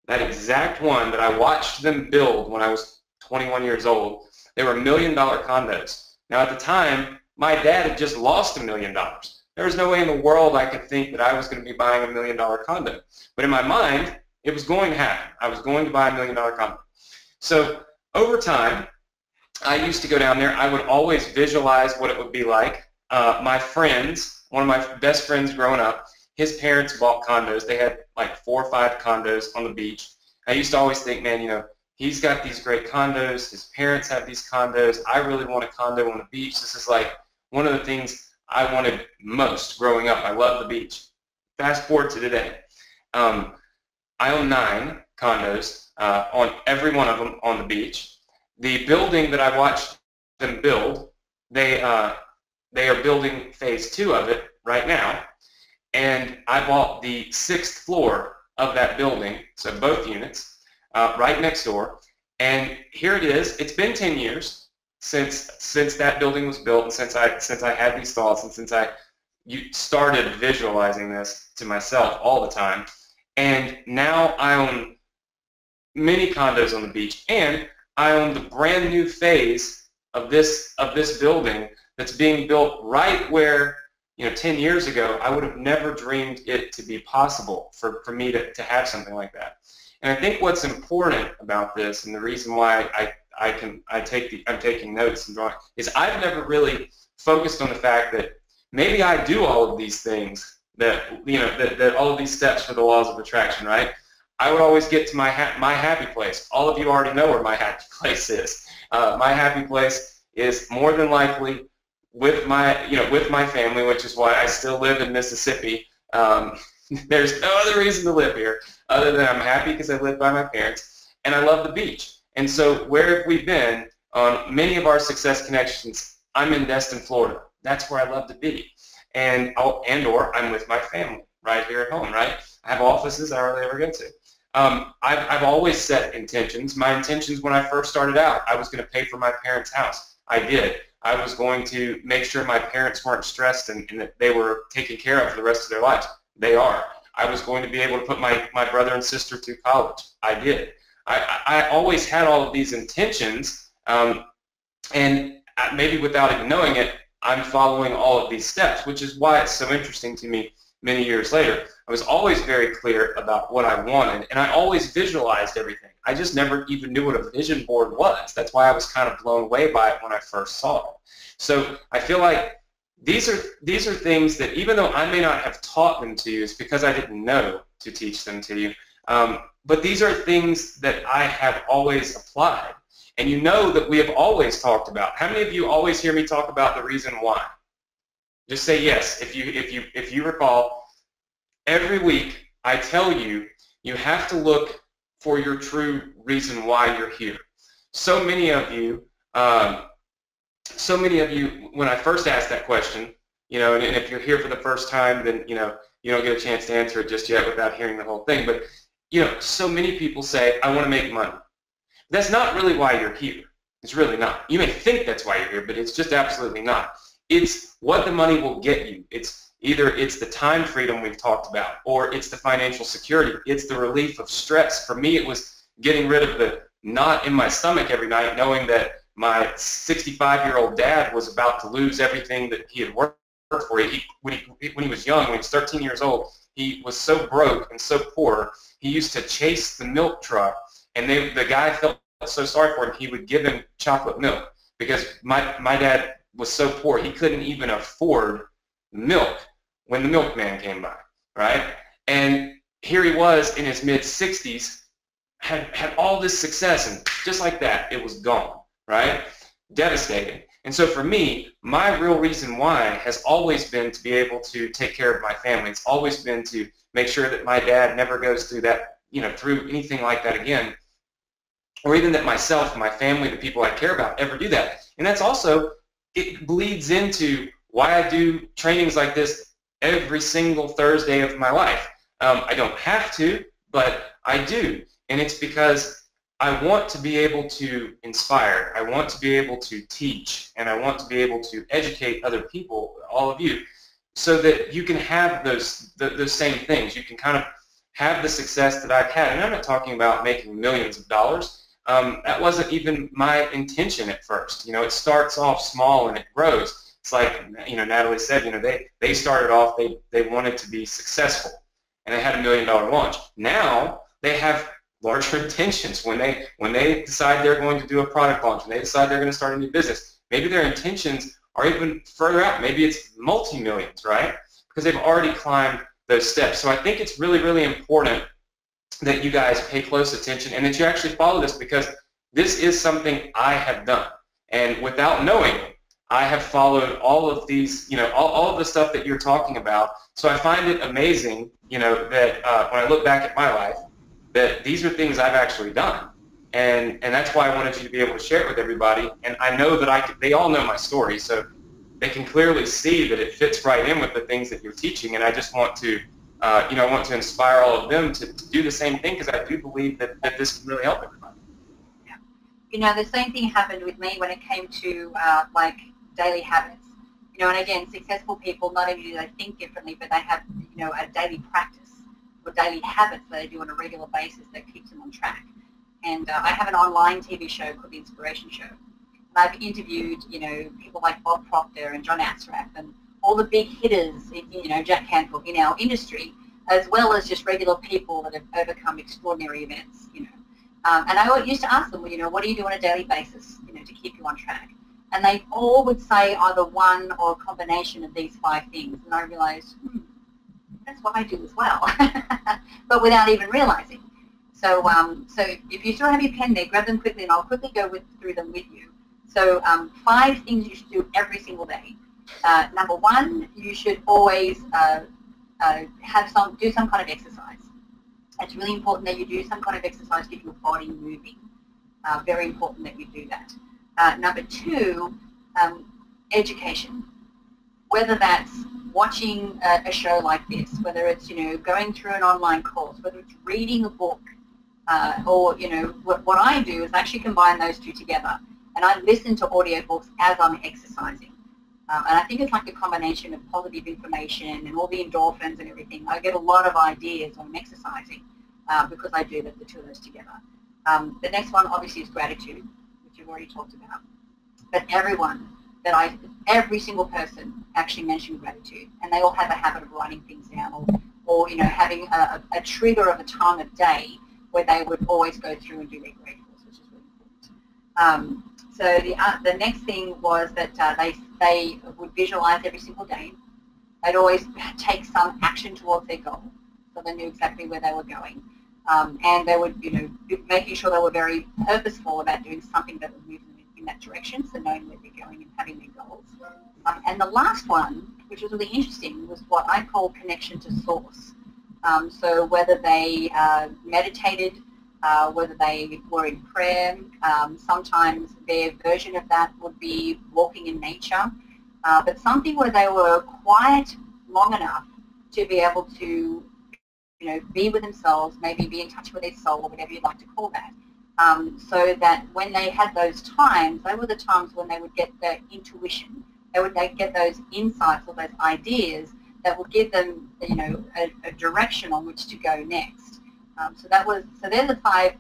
that exact one that I watched them build when I was 21 years old, They were $1 million condos. Now at the time, my dad had just lost $1 million. There was no way in the world I could think that I was going to be buying $1 million condo. But in my mind, it was going to happen. I was going to buy $1 million condo. So over time, I used to go down there. I would always visualize what it would be like. My friends, one of my best friends growing up, his parents bought condos. They had like 4 or 5 condos on the beach. I used to always think, man, you know, he's got these great condos. His parents have these condos. I really want a condo on the beach. This is like one of the things I wanted most growing up. I love the beach. Fast forward to today. I own 9 condos, on every one of them on the beach. The building that I watched them build, they are building phase 2 of it right now, and I bought the 6th floor of that building, so both units, right next door. And here it is. It's been 10 years since that building was built, and since I had these thoughts, and since I started visualizing this to myself all the time. And now I own many condos on the beach, and I own the brand new phase of this building that's being built right where, you know, 10 years ago I would have never dreamed it to be possible for me to have something like that. And I think what's important about this, and the reason why I'm taking notes and drawing, is I've never really focused on the fact that maybe I do all of these things, that, you know, that all of these steps for the laws of attraction, right? I would always get to my happy place. All of you already know where my happy place is. My happy place is more than likely with my family, which is why I still live in Mississippi. There's no other reason to live here other than I'm happy because I live by my parents, and I love the beach. And so where have we been on many of our Success Connections? I'm in Destin, Florida. That's where I love to be. Or I'm with my family right here at home, right? I have offices I hardly ever go to. I've always set intentions. My intentions when I first started out, I was going to pay for my parents' house. I did. I was going to make sure my parents weren't stressed and that they were taken care of for the rest of their lives. They are. I was going to be able to put my brother and sister through college. I did. I always had all of these intentions, and maybe without even knowing it, I'm following all of these steps, which is why it's so interesting to me many years later. I was always very clear about what I wanted, and I always visualized everything. I just never even knew what a vision board was. That's why I was kind of blown away by it when I first saw it. So I feel like these are things that even though I may not have taught them to you, it's because I didn't know to teach them to you. But these are things that I have always applied. And you know that we have always talked about. How many of you always hear me talk about the reason why? Just say yes. If you recall, every week I tell you, you have to look for your true reason why you're here. So many of you, when I first asked that question, you know, and if you're here for the first time, then, you know, you don't get a chance to answer it just yet without hearing the whole thing. But, you know, so many people say, I want to make money. That's not really why you're here. It's really not. You may think that's why you're here, but it's just absolutely not. It's what the money will get you. It's either it's the time freedom we've talked about, or it's the financial security. It's the relief of stress. For me, it was getting rid of the knot in my stomach every night, knowing that my 65-year-old dad was about to lose everything that he had worked for. When he was young, when he was 13 years old, he was so broke and so poor, he used to chase the milk truck, and the guy felt so sorry for him, he would give him chocolate milk because my dad was so poor, he couldn't even afford milk when the milkman came by, right? And here he was in his mid-60s, had all this success, and just like that, it was gone, right? Devastating. And so for me, my real reason why has always been to be able to take care of my family. It's always been to make sure that my dad never goes through that, you know, through anything like that again, or even that myself and my family, the people I care about, ever do that. And that's also, it bleeds into why I do trainings like this every single Thursday of my life. I don't have to, but I do. And it's because I want to be able to inspire, I want to be able to teach, and I want to be able to educate other people, all of you, so that you can have those same things. You can kind of have the success that I've had. And I'm not talking about making millions of dollars. that wasn't even my intention at first. It starts off small and it grows. It's like, Natalie said, they started off, they wanted to be successful, and they had $1 million launch. Now they have larger intentions when they decide they're going to do a product launch, and they decide they're going to start a new business. Maybe their intentions are even further out. Maybe it's multi-millions, right? Because they've already climbed those steps. So I think it's really, really important that you guys pay close attention and that you actually follow this, because this is something I have done. And without knowing, I have followed all of these, all of the stuff that you're talking about. So I find it amazing, that when I look back at my life, that these are things I've actually done. And that's why I wanted you to be able to share it with everybody. And I know that they all know my story, so they can clearly see that it fits right in with the things that you're teaching. And I just want to, I want to inspire all of them to do the same thing, because I do believe that this can really help everybody. Yeah. The same thing happened with me when it came to like daily habits. And again, successful people, not only do they think differently, but they have, a daily practice or daily habits that they do on a regular basis that keeps them on track. And I have an online TV show called The Inspiration Show. And I've interviewed, people like Bob Proctor and John Asraf and all the big hitters, Jack Canfield in our industry, as well as just regular people that have overcome extraordinary events, And I used to ask them, what do you do on a daily basis, to keep you on track? And they all would say either one or a combination of these 5 things. And I realized, that's what I do as well, but without even realizing. So, so if you still have your pen there, grab them quickly, and I'll quickly go through them with you. So 5 things you should do every single day. Number 1, you should always do some kind of exercise. It's really important that you do some kind of exercise to get your body moving. Very important that you do that. Number 2, education. Whether that's watching a show like this, whether it's going through an online course, whether it's reading a book, or what I do is actually combine those 2 together, and I listen to audiobooks as I'm exercising. And I think it's like a combination of positive information and all the endorphins and everything. I get a lot of ideas when I'm exercising because I do the 2 of those together. The next one obviously is gratitude, which you've already talked about. But every single person actually mentioned gratitude, and they all have a habit of writing things down, or having a trigger of a time of day where they would always go through and do their gratefuls, which is really important. So the next thing was that they would visualize every single day. They'd always take some action towards their goal, so they knew exactly where they were going. And they would, making sure they were very purposeful about doing something that would move them in that direction, so knowing where they're going and having their goals. And the last one, which was really interesting, was what I call connection to source. So whether they meditated, whether they were in prayer, sometimes their version of that would be walking in nature, but something where they were quiet long enough to be able to, be with themselves, maybe be in touch with their soul, or whatever you'd like to call that, so that when they had those times, they were the times when they would get their intuition. They would get those insights or those ideas that would give them, a direction on which to go next. So they're the five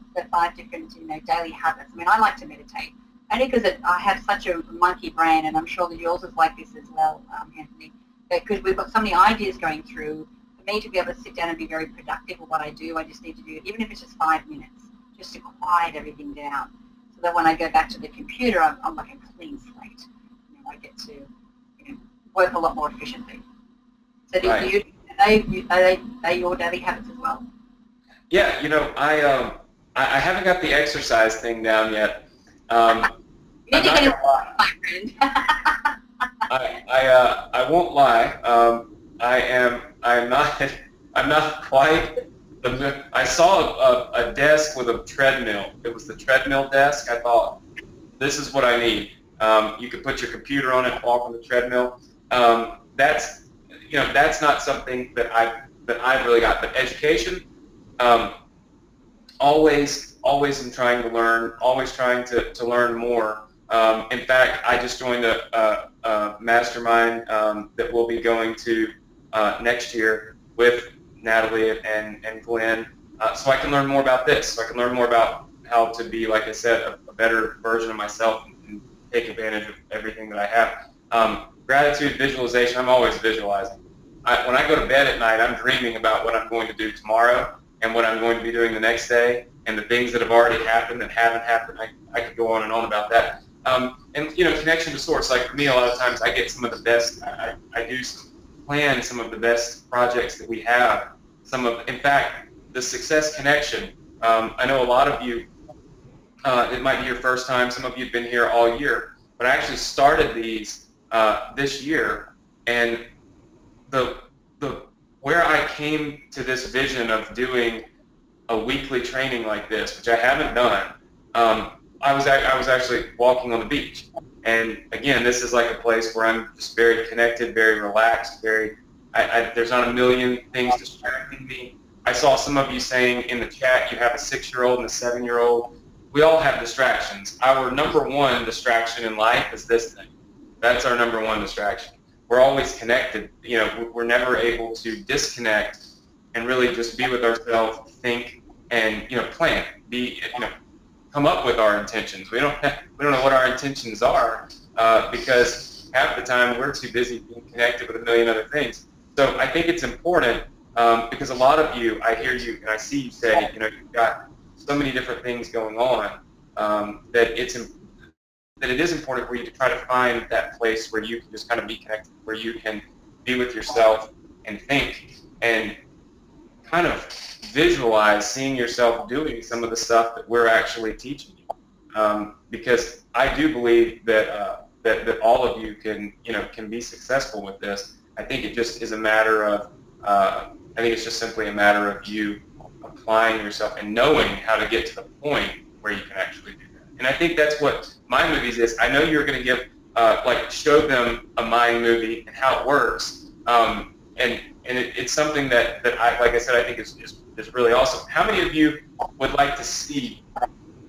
different, daily habits. I mean, I like to meditate, only because I have such a monkey brain, and I'm sure that yours is like this as well, Anthony. Because we've got so many ideas going through. For me to be able to sit down and be very productive with what I do, I just need to do it, even if it's just 5 minutes, just to quiet everything down, so that when I go back to the computer, I'm like a clean slate. I get to work a lot more efficiently. So are they your daily habits as well? Yeah, I haven't got the exercise thing down yet. You need to get it, my friend. I won't lie. I'm not quite. I saw a desk with a treadmill. It was the treadmill desk. I thought, this is what I need. You could put your computer on it, walk on the treadmill. That's not something that I've really got. But education, always am trying to learn. Always trying to learn more. In fact, I just joined a mastermind that we'll be going to next year with Natalie and Glenn, so I can learn more about this. So I can learn more about how to be, like I said, a better version of myself and take advantage of everything that I have. Gratitude, visualization, I'm always visualizing. When I go to bed at night, I'm dreaming about what I'm going to do tomorrow and what I'm going to be doing the next day and the things that have already happened and haven't happened. I could go on and on about that. And, connection to source. Like for me, a lot of times I get some of the best, I do plan some of the best projects that we have. In fact, the Success Connection, I know a lot of you, it might be your first time, some of you have been here all year, but I actually started these this year, and where I came to this vision of doing a weekly training like this, which I haven't done, I was actually walking on the beach. And again, this is like a place where I'm just very connected, very relaxed, there's not a million things distracting me. I saw some of you saying in the chat you have a 6-year-old and a 7-year-old. We all have distractions. Our number one distraction in life is this thing. That's our number one distraction. We're always connected. We're never able to disconnect and really just be with ourselves, think, and plan. Come up with our intentions. We don't know what our intentions are because half the time we're too busy being connected with a million other things. So I think it's important because a lot of you, I hear you and I see you say, you've got so many different things going on that it is important for you to try to find that place where you can just kind of be connected, where you can be with yourself and think and kind of visualize seeing yourself doing some of the stuff that we're actually teaching you. Because I do believe that that all of you can be successful with this. I think it just is a matter of I think it's just simply a matter of you applying yourself and knowing how to get to the point where you can actually do that. And I think that's what Mind Movies is. I know you're going to give show them a mind movie and how it works. And it's something that I, like I said, I think is really awesome. How many of you would like to see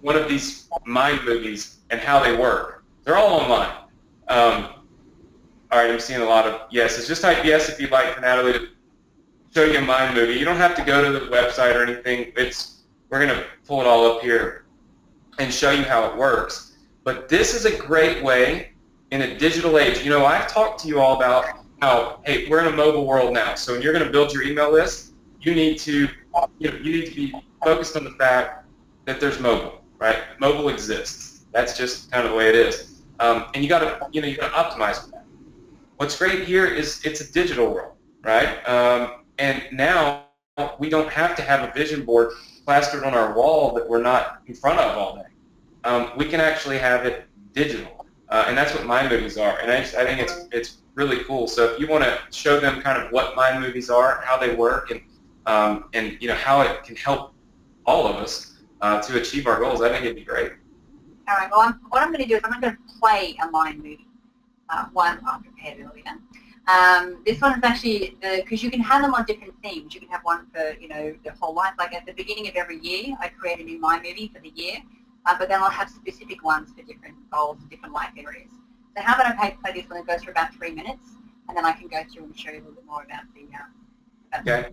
one of these mind movies and how they work? They're all online. All right, I'm seeing a lot of yeses. Just type yes if you'd like for Natalie to show you a mind movie. You don't have to go to the website or anything. We're going to pull it all up here and show you how it works. But this is a great way in a digital age. I've talked to you all about how, hey, we're in a mobile world now. So when you're going to build your email list, you need to be focused on the fact that there's mobile, right? Mobile exists. That's just kind of the way it is. And you got to optimize for that. What's great here is it's a digital world, right? And now we don't have to have a vision board plastered on our wall that we're not in front of all day. We can actually have it digital, and that's what mind movies are. And I think it's really cool. So if you want to show them kind of what mind movies are, how they work, and how it can help all of us to achieve our goals, I think it'd be great. All right. Well, what I'm going to do is I'm going to play a mind movie. One I prepared earlier. This one is actually because you can have them on different themes. You can have one for the whole life. Like at the beginning of every year, I create a new mind movie for the year. But then I'll have specific ones for different goals, different life areas. So how about I play this one? It goes for about 3 minutes, and then I can go through and show you a little bit more about the process. Okay.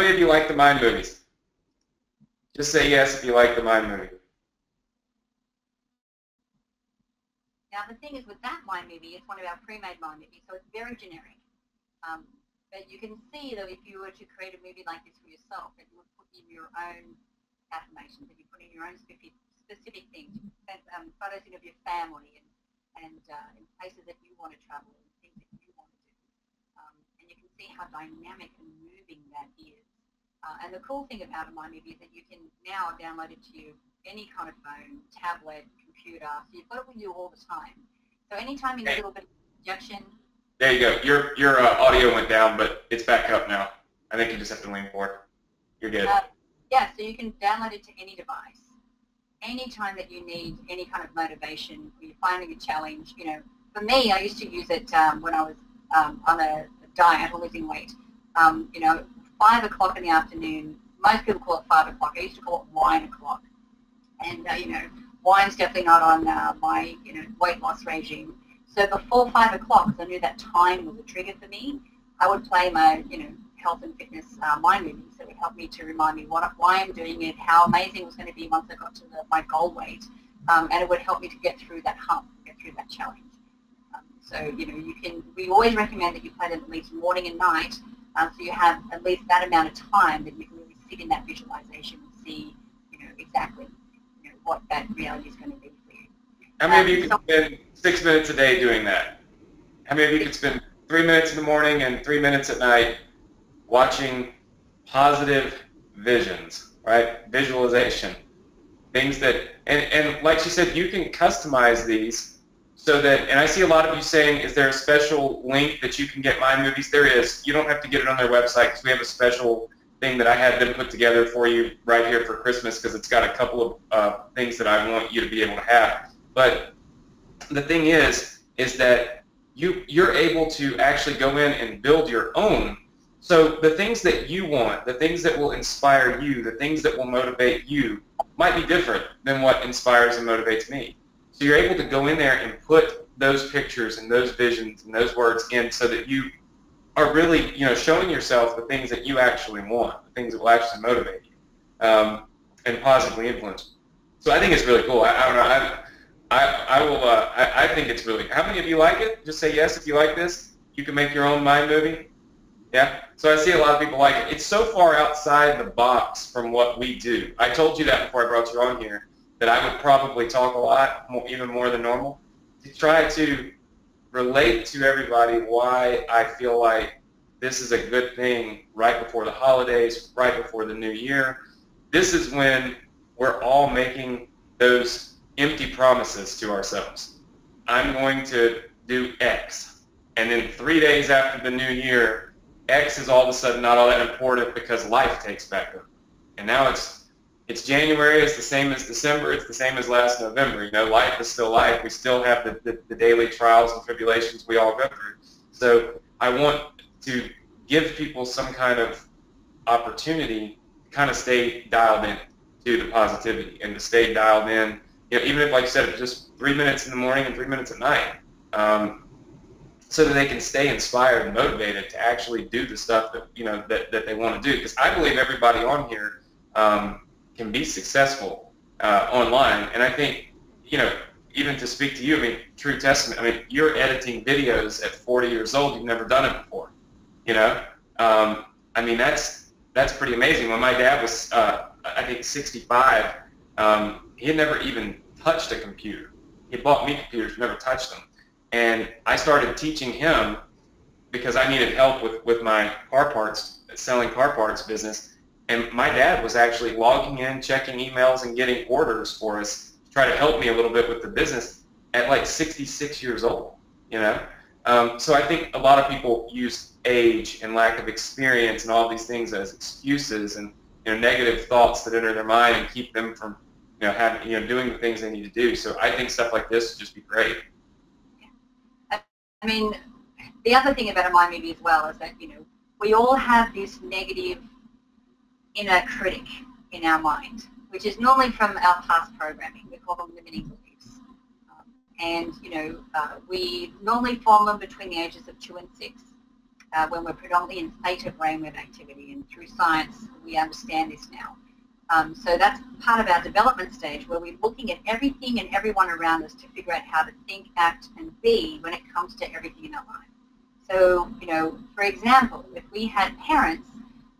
many of you like the Mind movies? Just say yes if you like the Mind movie. Now the thing is with that Mind movie, it's one of our pre-made Mind movies, so it's very generic. But you can see that if you were to create a movie like this for yourself, that you would put in your own affirmations, that you put in your own specific things, photos of your family and in places that you want to travel and things that you want to do. And you can see how dynamic and moving that is. And the cool thing about a Mind movie is that you can now download it to any kind of phone, tablet, computer, so you've got it with you all the time. So anytime you need a little bit of suggestion. There you go. Your audio went down, but it's back up now. I think you just have to lean forward. You're good. Yeah, so you can download it to any device. Anytime that you need any kind of motivation, or you're finding a challenge, you know, for me, I used to use it when I was on a diet or losing weight. You know, 5 o'clock in the afternoon, most people call it 5 o'clock. I used to call it wine o'clock. And, you know, wine's definitely not on my, you know, weight loss regime. So before 5 o'clock, because I knew that time was a trigger for me, I would play my, you know, health and fitness Mind movies. So it would help me to remind me why I'm doing it, how amazing it was going to be once I got to my goal weight, and it would help me to get through that hump, get through that challenge. So, you know, we always recommend that you play them at least morning and night, so you have at least that amount of time that you can really sit in that visualization and see, you know, exactly, you know, what that reality is going to be for you. How many of you can spend 6 minutes a day doing that? How many of you can spend 3 minutes in the morning and 3 minutes at night watching positive visions, right? Visualization. Things that, and like she said, you can customize these so that, and I see a lot of you saying, is there a special link that you can get Mind movies? There is. You don't have to get it on their website because we have a special thing that I had them put together for you right here for Christmas because it's got a couple of things that I want you to be able to have. But the thing is that you're able to actually go in and build your own. So the things that you want, the things that will inspire you, the things that will motivate you might be different than what inspires and motivates me. So you're able to go in there and put those pictures and those visions and those words in so that you are really, you know, showing yourself the things that you actually want, the things that will actually motivate you and positively influence you. So I think it's really cool. I don't know. I think it's really. How many of you like it? Just say yes if you like this. You can make your own Mind movie. Yeah. So I see a lot of people like it. It's so far outside the box from what we do. I told you that before I brought you on here, that I would probably talk a lot, even more than normal, to try to relate to everybody why I feel like this is a good thing right before the holidays, right before the new year. This is when we're all making those empty promises to ourselves. I'm going to do X. And then 3 days after the new year, X is all of a sudden not all that important because life takes back over. And now it's January, it's the same as December, it's the same as last November. You know, life is still life. We still have the daily trials and tribulations we all go through. So I want to give people some kind of opportunity to kind of stay dialed in to the positivity and to stay dialed in, you know, even if, like I said, it's just 3 minutes in the morning and 3 minutes at night, so that they can stay inspired and motivated to actually do the stuff that, you know, that they want to do. Because I believe everybody on here can be successful online. And I think, you know, even to speak to you, I mean, true testament, I mean, you're editing videos at 40 years old. You've never done it before, you know? I mean, that's pretty amazing. When my dad was, I think, 65, he had never even touched a computer. He bought me computers, never touched them. And I started teaching him because I needed help with my car parts, selling car parts business. And my dad was actually logging in, checking emails, and getting orders for us to try to help me a little bit with the business at like 66 years old, you know? So I think a lot of people use age and lack of experience and all these things as excuses and, you know, negative thoughts that enter their mind and keep them from, you know, having, you know, doing the things they need to do. So I think stuff like this would just be great. I mean, the other thing about a Mind movie as well is that, you know, we all have this negative inner critic in our mind, which is normally from our past programming. We call them limiting beliefs. And, you know, we normally form them between the ages of 2 and 6. when we're predominantly in theta brainwave activity, and through science we understand this now. So that's part of our development stage, where we're looking at everything and everyone around us to figure out how to think, act, and be when it comes to everything in our life. So, you know, for example, if we had parents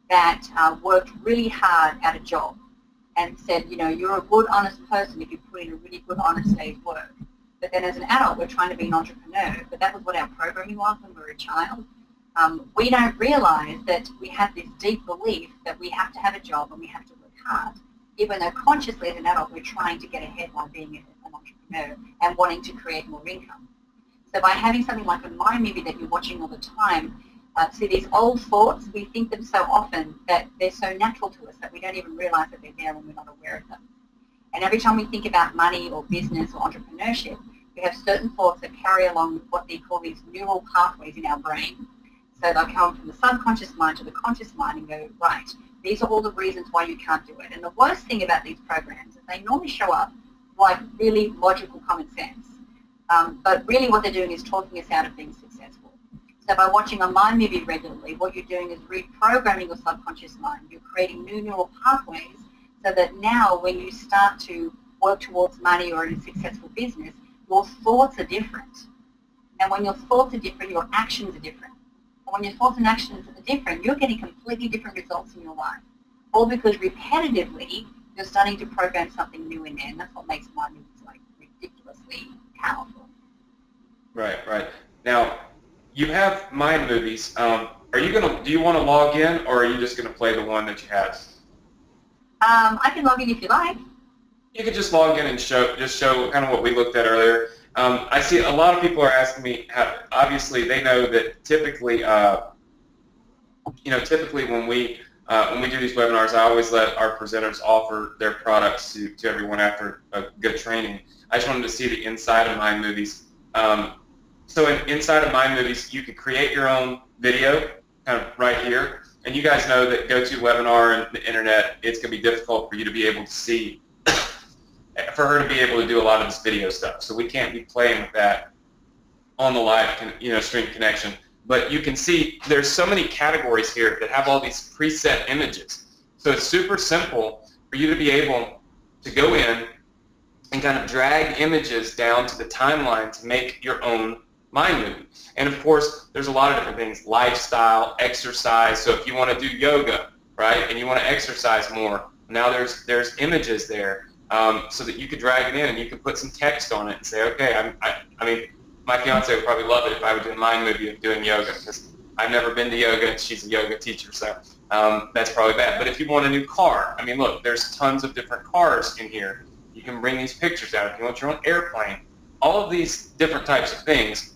that worked really hard at a job and said, you know, you're a good, honest person if you put in a really good, honest day's work. But then as an adult, we're trying to be an entrepreneur, but that was what our programming was when we were a child. We don't realize that we have this deep belief that we have to have a job and we have to work hard, even though consciously as an adult we're trying to get ahead by being an entrepreneur and wanting to create more income. So by having something like a mind movie that you're watching all the time, see, these old thoughts, we think them so often that they're so natural to us that we don't even realize that they're there when we're not aware of them. And every time we think about money or business or entrepreneurship, we have certain thoughts that carry along what they call these neural pathways in our brain. So they'll come from the subconscious mind to the conscious mind and go, right, these are all the reasons why you can't do it. And the worst thing about these programs is they normally show up like really logical common sense. But really what they're doing is talking us out of being successful. So by watching a mind movie regularly, what you're doing is reprogramming your subconscious mind. You're creating new neural pathways so that now when you start to work towards money or in a successful business, your thoughts are different. And when your thoughts are different, your actions are different. And when your thoughts and actions are different, you're getting completely different results in your life. All because repetitively, you're starting to program something new in there, and that's what makes mind movies like ridiculously powerful. Right, right. Now, you have mind movies. Do you want to log in, or are you just gonna play the one that you have? I can log in if you like. You could just log in and show kind of what we looked at earlier. I see a lot of people are asking me. Obviously, they know that typically, typically when we do these webinars, I always let our presenters offer their products to everyone after a good training. I just wanted to see the inside of Mind Movies. So inside of Mind Movies, you could create your own video, kind of right here. And you guys know that GoToWebinar and the internet, it's going to be difficult for you to be able to see, for her to be able to do a lot of this video stuff. So we can't be playing with that on the live, stream connection. But you can see there's so many categories here that have all these preset images. So it's super simple for you to be able to go in and kind of drag images down to the timeline to make your own mind movie. And of course, there's a lot of different things: lifestyle, exercise. So if you want to do yoga, right, and you want to exercise more, now there's images there, so that you could drag it in and you could put some text on it and say, okay, I mean, my fiance would probably love it if I would do a mind movie of doing yoga, because I've never been to yoga and she's a yoga teacher, so that's probably bad. But if you want a new car, I mean, look, there's tons of different cars in here. You can bring these pictures out. If you want your own airplane, all of these different types of things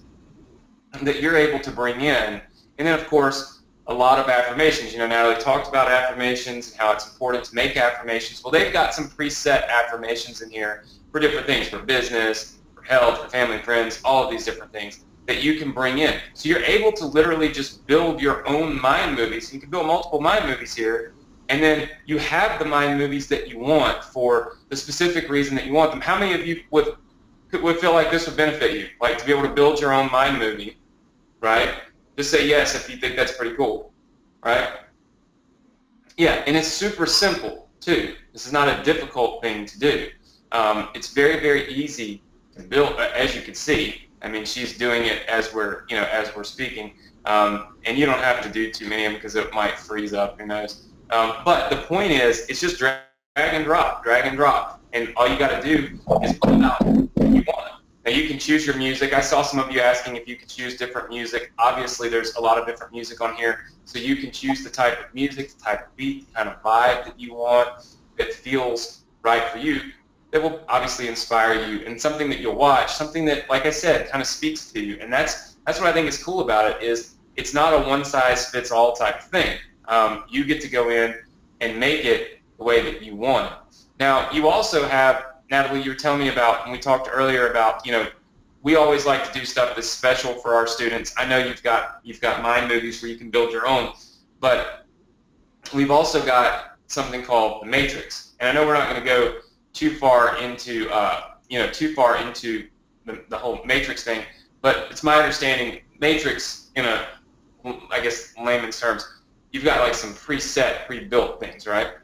that you're able to bring in. And then, of course, a lot of affirmations. Natalie talked about affirmations and how it's important to make affirmations. Well, they've got some preset affirmations in here for different things, for business, for health, for family and friends, all of these different things that you can bring in. So you're able to literally just build your own mind movies. You can build multiple mind movies here, and then you have the mind movies that you want for the specific reason that you want them. How many of you would feel like this would benefit you, like to be able to build your own mind movie, right? Just say yes if you think that's pretty cool, right? Yeah, and it's super simple, too. This is not a difficult thing to do. It's very, very easy to build, as you can see. I mean, she's doing it as we're speaking, and you don't have to do too many of them because it might freeze up, who knows. But the point is, it's just drag and drop, and all you got to do is pull out what you want. Now, you can choose your music. I saw some of you asking if you could choose different music. Obviously, there's a lot of different music on here, so you can choose the type of music, the type of beat, the kind of vibe that you want that feels right for you, that will obviously inspire you, and something that you'll watch, something that, like I said, kind of speaks to you. And that's what I think is cool about it, is it's not a one-size-fits-all type of thing. You get to go in and make it the way that you want it. Now, you also have, Natalie, you were telling me about, and we talked earlier about, we always like to do stuff that's special for our students. I know you've got mind movies where you can build your own, but we've also got something called the Matrix. And I know we're not going to go too far into the whole Matrix thing, but it's my understanding Matrix, in a I guess layman's terms, you've got like some preset, pre-built things, right?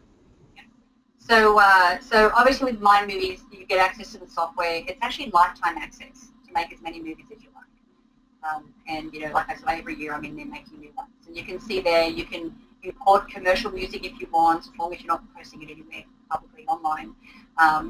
So obviously with Mind Movies, you get access to the software. It's actually lifetime access to make as many movies as you like. And like I said, every year I'm in there making new ones. And you can see there, you can import commercial music if you want, as long as you're not posting it anywhere publicly online.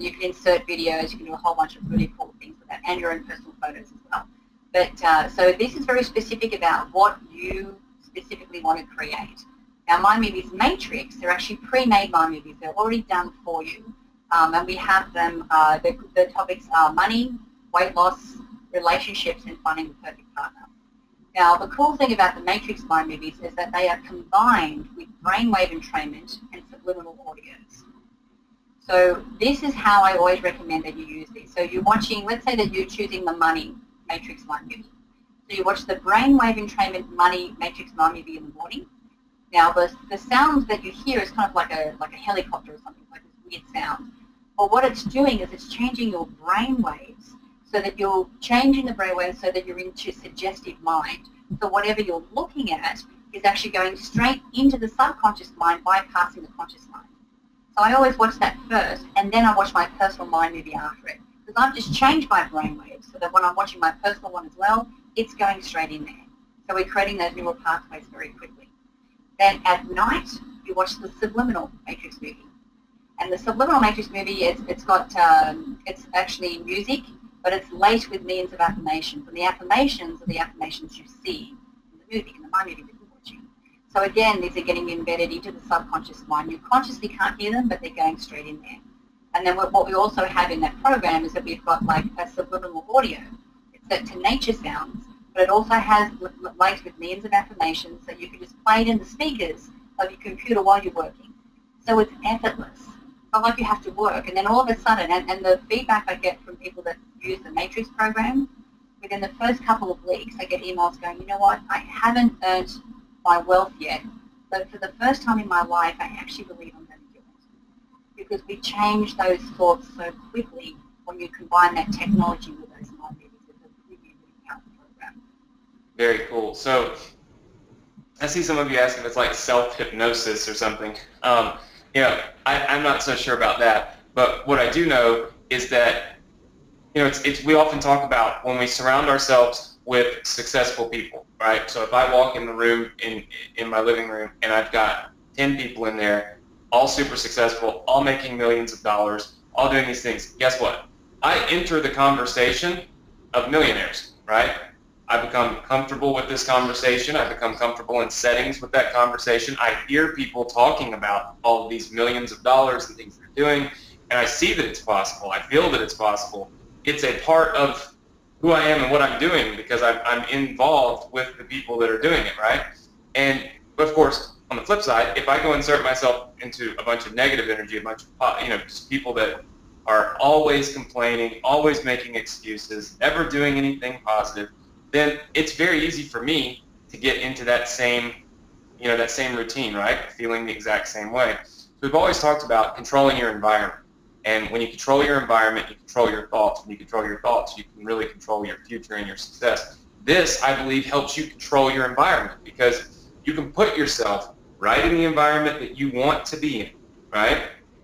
You can insert videos. You can do a whole bunch of really cool things with that, and your own personal photos as well. But so this is very specific about what you specifically want to create. Now, Mind Movies Matrix, they're actually pre-made Mind Movies. They're already done for you. And we have them, the topics are money, weight loss, relationships, and finding the perfect partner. Now, the cool thing about the Matrix Mind Movies is that they are combined with brainwave entrainment and subliminal audios. So this is how I always recommend that you use these. So you're watching, let's say that you're choosing the money Matrix Mind Movie. So you watch the brainwave entrainment money Matrix Mind Movie in the morning. Now, the sound that you hear is kind of like a helicopter or something, like this weird sound. But what it's doing is it's changing your brain waves so that you're changing the brain waves so that you're into suggestive mind. So whatever you're looking at is actually going straight into the subconscious mind, bypassing the conscious mind. So I always watch that first, and then I watch my personal mind movie after it. Because I've just changed my brain waves so that when I'm watching my personal one as well, it's going straight in there. So we're creating those neural pathways very quickly. Then at night, you watch the subliminal Matrix movie. And the subliminal Matrix movie, it's actually music, but it's laced with millions of affirmations. And the affirmations are the affirmations you see in the movie, in the mind movie that you're watching. So again, these are getting embedded into the subconscious mind. You consciously can't hear them, but they're going straight in there. And then what we also have in that program is that we've got like a subliminal audio. It's set to nature sounds, but it also has laced with millions of affirmations that you can just play it in the speakers of your computer while you're working. So it's effortless. It's not like you have to work. And then all of a sudden, and the feedback I get from people that use the Matrix program, within the first couple of weeks, I get emails going, you know what, I haven't earned my wealth yet, but for the first time in my life, I actually believe I'm going to do it. Because we change those thoughts so quickly when you combine that technology with those mind movies. It's a really, really powerful program. Very cool. So I see some of you asking if it's like self-hypnosis or something. I'm not so sure about that, but what I do know is that we often talk about when we surround ourselves with successful people, right? So if I walk in the room in my living room and I've got 10 people in there, all super successful, all making millions of dollars, all doing these things, guess what? I enter the conversation of millionaires, right? I become comfortable with this conversation. I become comfortable in settings with that conversation. I hear people talking about all of these millions of dollars and things they're doing, and I see that it's possible. I feel that it's possible. It's a part of who I am and what I'm doing because I'm involved with the people that are doing it, right? And of course, on the flip side, if I go insert myself into a bunch of negative energy, a bunch of just people that are always complaining, always making excuses, never doing anything positive, then it's very easy for me to get into that same routine, right? Feeling the exact same way. So we've always talked about controlling your environment. And when you control your environment, you control your thoughts. When you control your thoughts, you can really control your future and your success. This, I believe, helps you control your environment because you can put yourself right in the environment that you want to be in, right?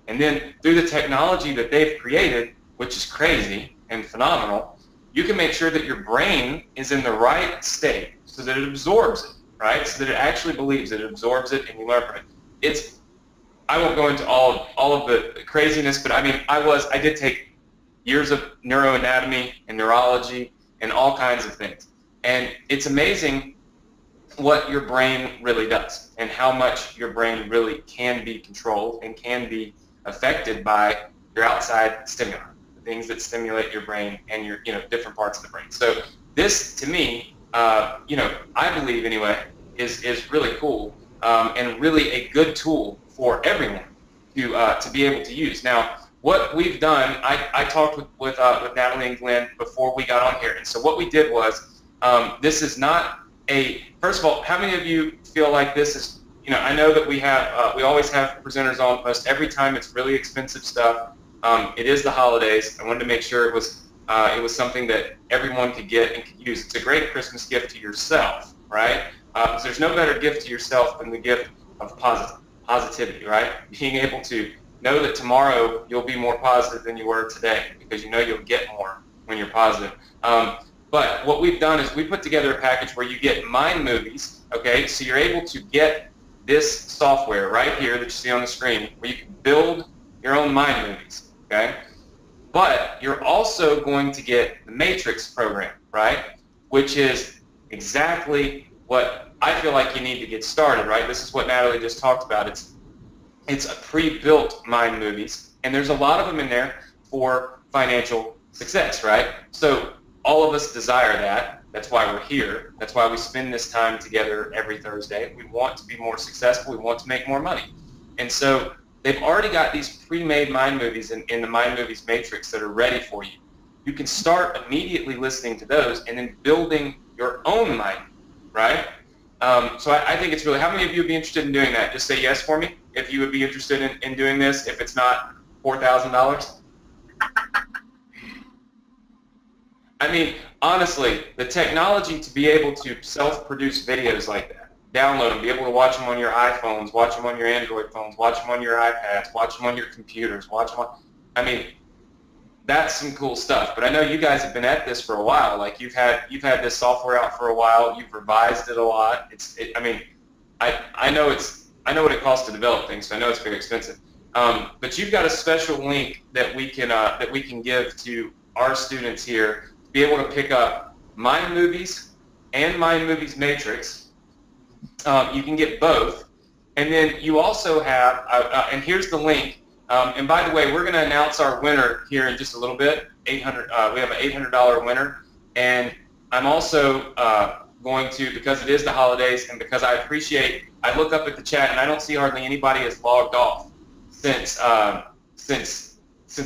And then through the technology that they've created, which is crazy and phenomenal, you can make sure that your brain is in the right state so that it absorbs it, right? So that it actually believes it, absorbs it, and you learn from it. I won't go into all of the craziness, but I did take years of neuroanatomy and neurology and all kinds of things. And it's amazing what your brain really does and how much your brain really can be controlled and can be affected by your outside stimuli, the things that stimulate your brain and your different parts of the brain. So this, to me, I believe anyway, is really cool and really a good tool for everyone to be able to use. Now, what we've done, I talked with Natalie and Glenn before we got on here, and so what we did was, this is not first of all, how many of you feel like this is, I know that we always have presenters on most every time. It's really expensive stuff. It is the holidays. I wanted to make sure it was something that everyone could get and could use. It's a great Christmas gift to yourself, right? 'cause there's no better gift to yourself than the gift of positivity, right? Being able to know that tomorrow you'll be more positive than you were today, because you know you'll get more when you're positive. But what we've done is we put together a package where you get mind movies, okay? So you're able to get this software right here that you see on the screen where you can build your own mind movies, okay? But you're also going to get the Matrix program, right? Which is exactly what I feel like you need to get started, right? This is what Natalie just talked about. It's a pre-built mind movies, and there's a lot of them in there for financial success, right? So all of us desire that. That's why we're here. That's why we spend this time together every Thursday. We want to be more successful. We want to make more money. And so they've already got these pre-made mind movies in the Mind Movies Matrix that are ready for you. You can start immediately listening to those and then building your own mind, right? So I think it's really, how many of you would be interested in doing that? Just say yes for me if you would be interested in doing this, if it's not $4,000. I mean, honestly, the technology to be able to self-produce videos like that, download them, be able to watch them on your iPhones, watch them on your Android phones, watch them on your iPads, watch them on your computers, watch them on, I mean, that's some cool stuff. But I know you guys have been at this for a while. Like you've had this software out for a while. You've revised it a lot. I mean, I know what it costs to develop things, so I know it's very expensive. But you've got a special link that we can give to our students here to be able to pick up Mind Movies and Mind Movies Matrix. You can get both, and then you also have, and here's the link. And by the way, we're going to announce our winner here in just a little bit. We have an $800 winner, and I'm also going to, because it is the holidays, and because I look up at the chat and I don't see hardly anybody has logged off since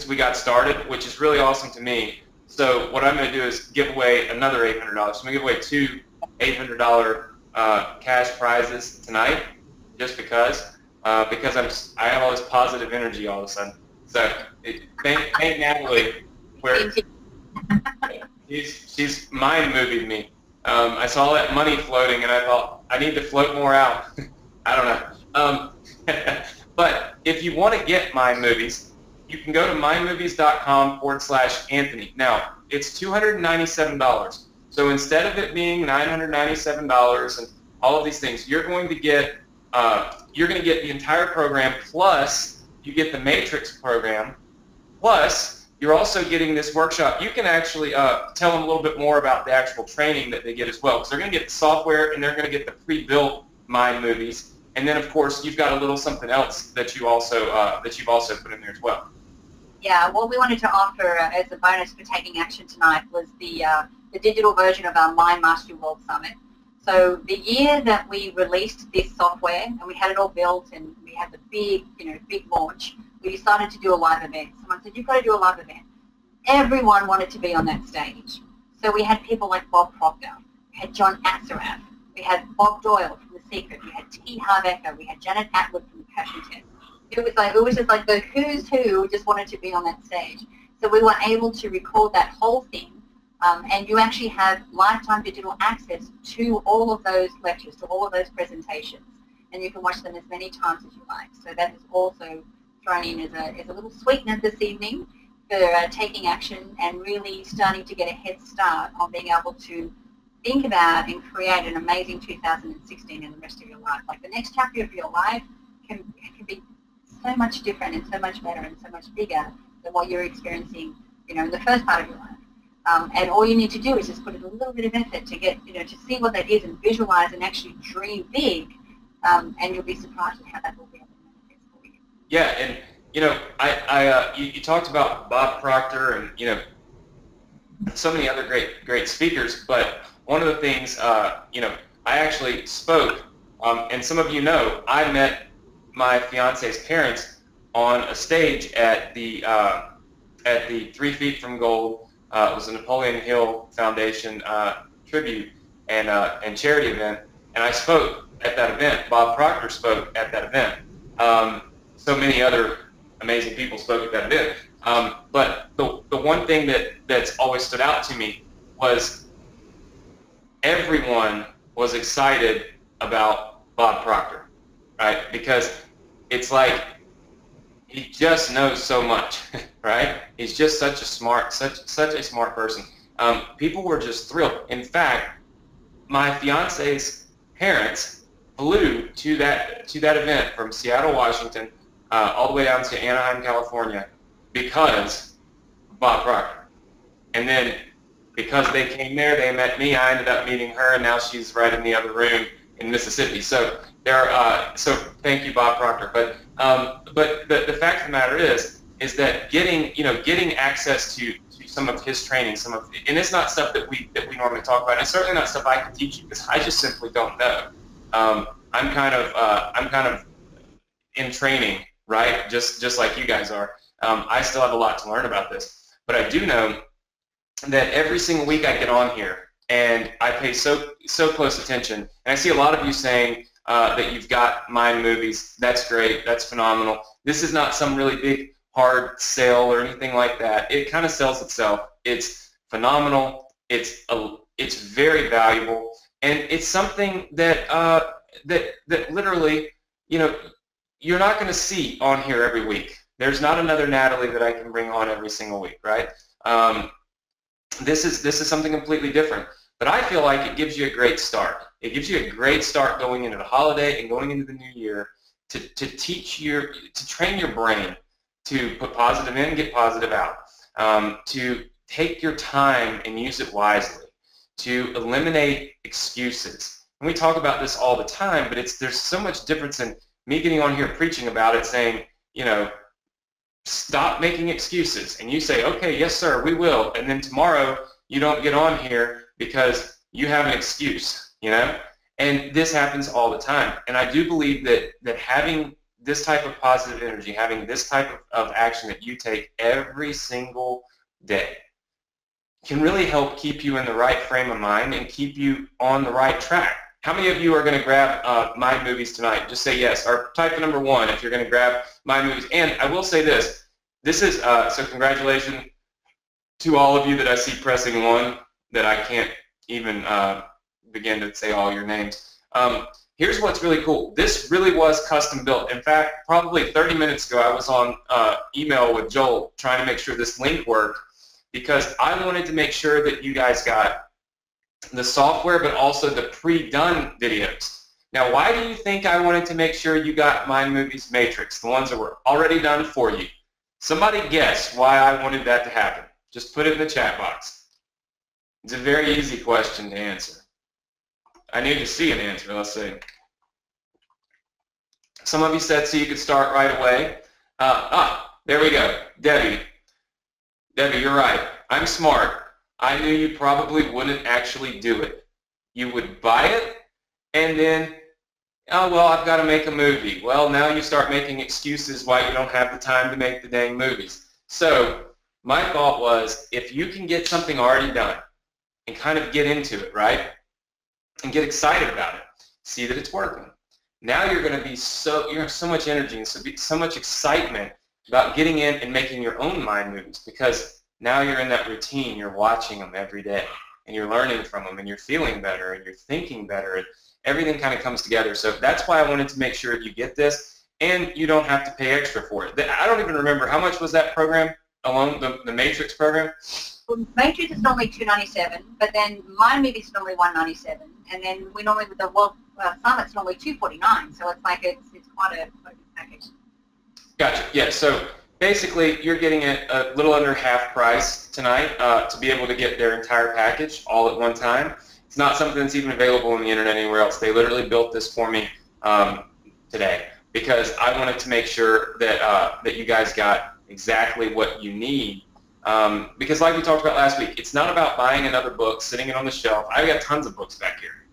we got started, which is really awesome to me. So what I'm going to do is give away another $800. So I'm going to give away two $800 cash prizes tonight, just because I have all this positive energy all of a sudden. So thank Natalie, where she's mind moving me. I saw that money floating and I thought I need to float more out. I don't know. But if you want to get Mind Movies, you can go to mindmovies.com/Anthony. Now, it's $297. So instead of it being $997 and all of these things, you're going to get the entire program, plus you get the Matrix program, plus you're also getting this workshop. You can actually tell them a little bit more about the actual training that they get as well, because they're going to get the software and they're going to get the pre-built Mind Movies, and then of course you've got a little something else that you've also put in there as well. Yeah, what we wanted to offer as a bonus for taking action tonight was the digital version of our Mind Mastery World Summit. So the year that we released this software and we had it all built and we had the big launch, we decided to do a live event. Someone said, you've got to do a live event. Everyone wanted to be on that stage. So we had people like Bob Proctor, we had John Assaraf, we had Bob Doyle from The Secret, we had T. Harv Eker, we had Janet Atwood from The Passion Test. It was just like the who's who just wanted to be on that stage. So we were able to record that whole thing. And you actually have lifetime digital access to all of those lectures, to all of those presentations, and you can watch them as many times as you like. So that is also thrown in as a little sweetener this evening for taking action and really starting to get a head start on being able to think about and create an amazing 2016 in the rest of your life. Like the next chapter of your life can be so much different and so much better and so much bigger than what you're experiencing, in the first part of your life. And all you need to do is just put in a little bit of effort to get, to see what that is and visualize and actually dream big, and you'll be surprised at how that will be able to manifest for you. Yeah, and you talked about Bob Proctor and so many other great speakers, but one of the things I actually spoke, and some of you know, I met my fiance's parents on a stage at the 3 Feet from Gold. It was a Napoleon Hill Foundation tribute and charity event, and I spoke at that event. Bob Proctor spoke at that event. So many other amazing people spoke at that event. But the one thing that's always stood out to me was everyone was excited about Bob Proctor, right? Because it's like he just knows so much, right? He's just such a smart person. People were just thrilled. In fact, my fiance's parents flew to that event from Seattle, Washington, all the way down to Anaheim, California, because of Bob Proctor. And then because they came there, they met me. I ended up meeting her, and now she's right in the other room in Mississippi. So so thank you, Bob Proctor. But the fact of the matter is that getting access to some of his training, and it's not stuff that we normally talk about. And it's certainly not stuff I can teach you because I just simply don't know. I'm kind of in training, right? Just like you guys are. I still have a lot to learn about this, but I do know that every single week I get on here and I pay so close attention. And I see a lot of you saying that you've got Mind Movies. That's great. That's phenomenal. This is not some really big hard sale or anything like that. It kind of sells itself. It's phenomenal. It's very valuable, and it's something that that literally, you're not going to see on here every week. There's not another Natalie that I can bring on every single week, right? This is something completely different. But I feel like it gives you a great start. It gives you a great start going into the holiday and going into the new year to train your brain to put positive in, get positive out, to take your time and use it wisely, to eliminate excuses. And we talk about this all the time, but there's so much difference in me getting on here preaching about it, saying, stop making excuses. And you say, okay, yes, sir, we will. And then tomorrow you don't get on here because you have an excuse, And this happens all the time. And I do believe that having this type of positive energy, having this type of action that you take every single day can really help keep you in the right frame of mind and keep you on the right track. How many of you are going to grab Mind Movies tonight? Just say yes, or type number 1 if you're going to grab Mind Movies. And I will say this is, so congratulations to all of you that I see pressing 1 that I can't even begin to say all your names. Here's what's really cool. This really was custom built. In fact, probably 30 minutes ago, I was on email with Joel trying to make sure this link worked because I wanted to make sure that you guys got the software, but also the pre-done videos. Now, why do you think I wanted to make sure you got Mind Movies Matrix, the ones that were already done for you? Somebody guess why I wanted that to happen. Just put it in the chat box. It's a very easy question to answer. I need to see an answer, let's see. Some of you said so you could start right away. There we go. Debbie, you're right. I'm smart. I knew you probably wouldn't actually do it. You would buy it, and then, oh, well, I've got to make a movie. Well, now you start making excuses why you don't have the time to make the dang movies. So my thought was, if you can get something already done and kind of get into it, right, and get excited about it, see that it's working. Now you're going to be you have so much energy and so much excitement about getting in and making your own mind movies because now you're in that routine. You're watching them every day, and you're learning from them, and you're feeling better, and you're thinking better, and everything kind of comes together. So that's why I wanted to make sure you get this, and you don't have to pay extra for it. I don't even remember, how much was that program alone, the Matrix program? Well, Matrix is normally $297, but then Mind Movies is normally $197, and then we normally with the Summit's normally $249. So it's like it's quite a package. Gotcha. Yeah. So basically, you're getting it a little under half price tonight to be able to get their entire package all at one time. It's not something that's even available on the internet anywhere else. They literally built this for me today because I wanted to make sure that that you guys got exactly what you need. Because like we talked about last week, it's not about buying another book, sitting it on the shelf. I've got tons of books back here.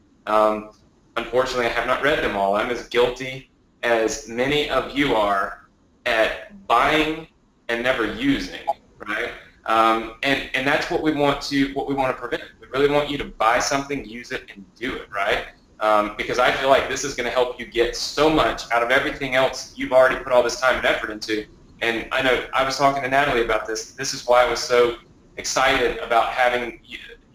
Unfortunately, I have not read them all. I'm as guilty as many of you are at buying and never using, right? And that's what we want to prevent. We really want you to buy something, use it, and do it, right? Because I feel like this is going to help you get so much out of everything else you've already put all this time and effort into. And I know I was talking to Natalie about this. This is why I was so excited about having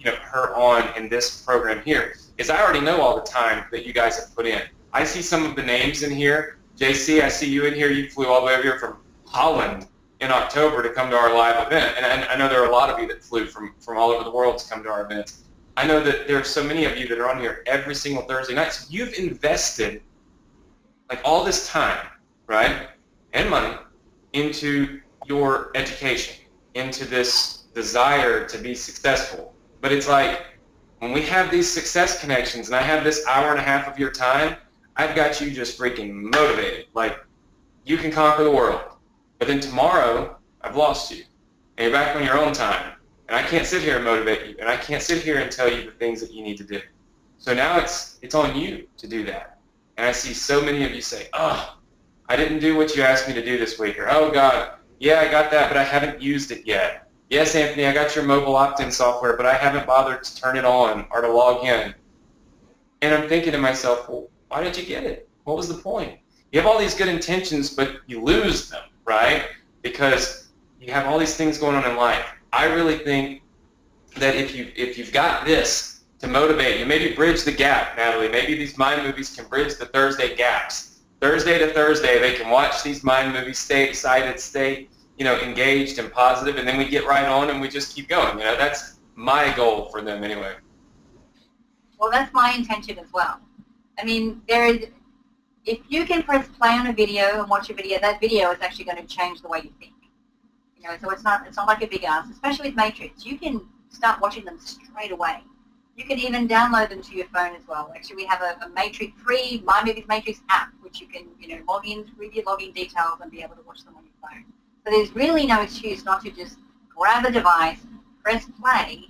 her on in this program here. is I already know all the time that you guys have put in. I see some of the names in here. JC, I see you in here. You flew all the way over here from Holland in October to come to our live event. And I know there are a lot of you that flew from all over the world to come to our events. I know that there are so many of you that are on here every single Thursday night. So you've invested like all this time, right, and money into your education, into this desire to be successful. But it's like when we have these success connections and I have this hour and a half of your time, I've got you just freaking motivated. Like, you can conquer the world. But then tomorrow, I've lost you. And you're back on your own time. And I can't sit here and motivate you. And I can't sit here and tell you the things that you need to do. So now it's on you to do that. And I see so many of you say, oh, I didn't do what you asked me to do this week. Or, oh, God, yeah, I got that, but I haven't used it yet. Yes, Anthony, I got your mobile opt-in software, but I haven't bothered to turn it on or to log in. And I'm thinking to myself, well, why did you get it? What was the point? You have all these good intentions, but you lose them, right? Because you have all these things going on in life. I really think that if you've got this to motivate you, maybe bridge the gap, Natalie. Maybe these mind movies can bridge the Thursday gaps. Thursday to Thursday, they can watch these mind movies, stay excited, stay engaged and positive, and then we get right on and we just keep going. That's my goal for them anyway. Well, that's my intention as well. I mean, if you can press play on a video and watch a video, that video is actually going to change the way you think. So it's not like a big ask, especially with Matrix. You can start watching them straight away. You can even download them to your phone as well. Actually, we have a Matrix free My Movies Matrix app, which you can log in with your login details and be able to watch them on your phone. So there's really no excuse not to just grab a device, press play,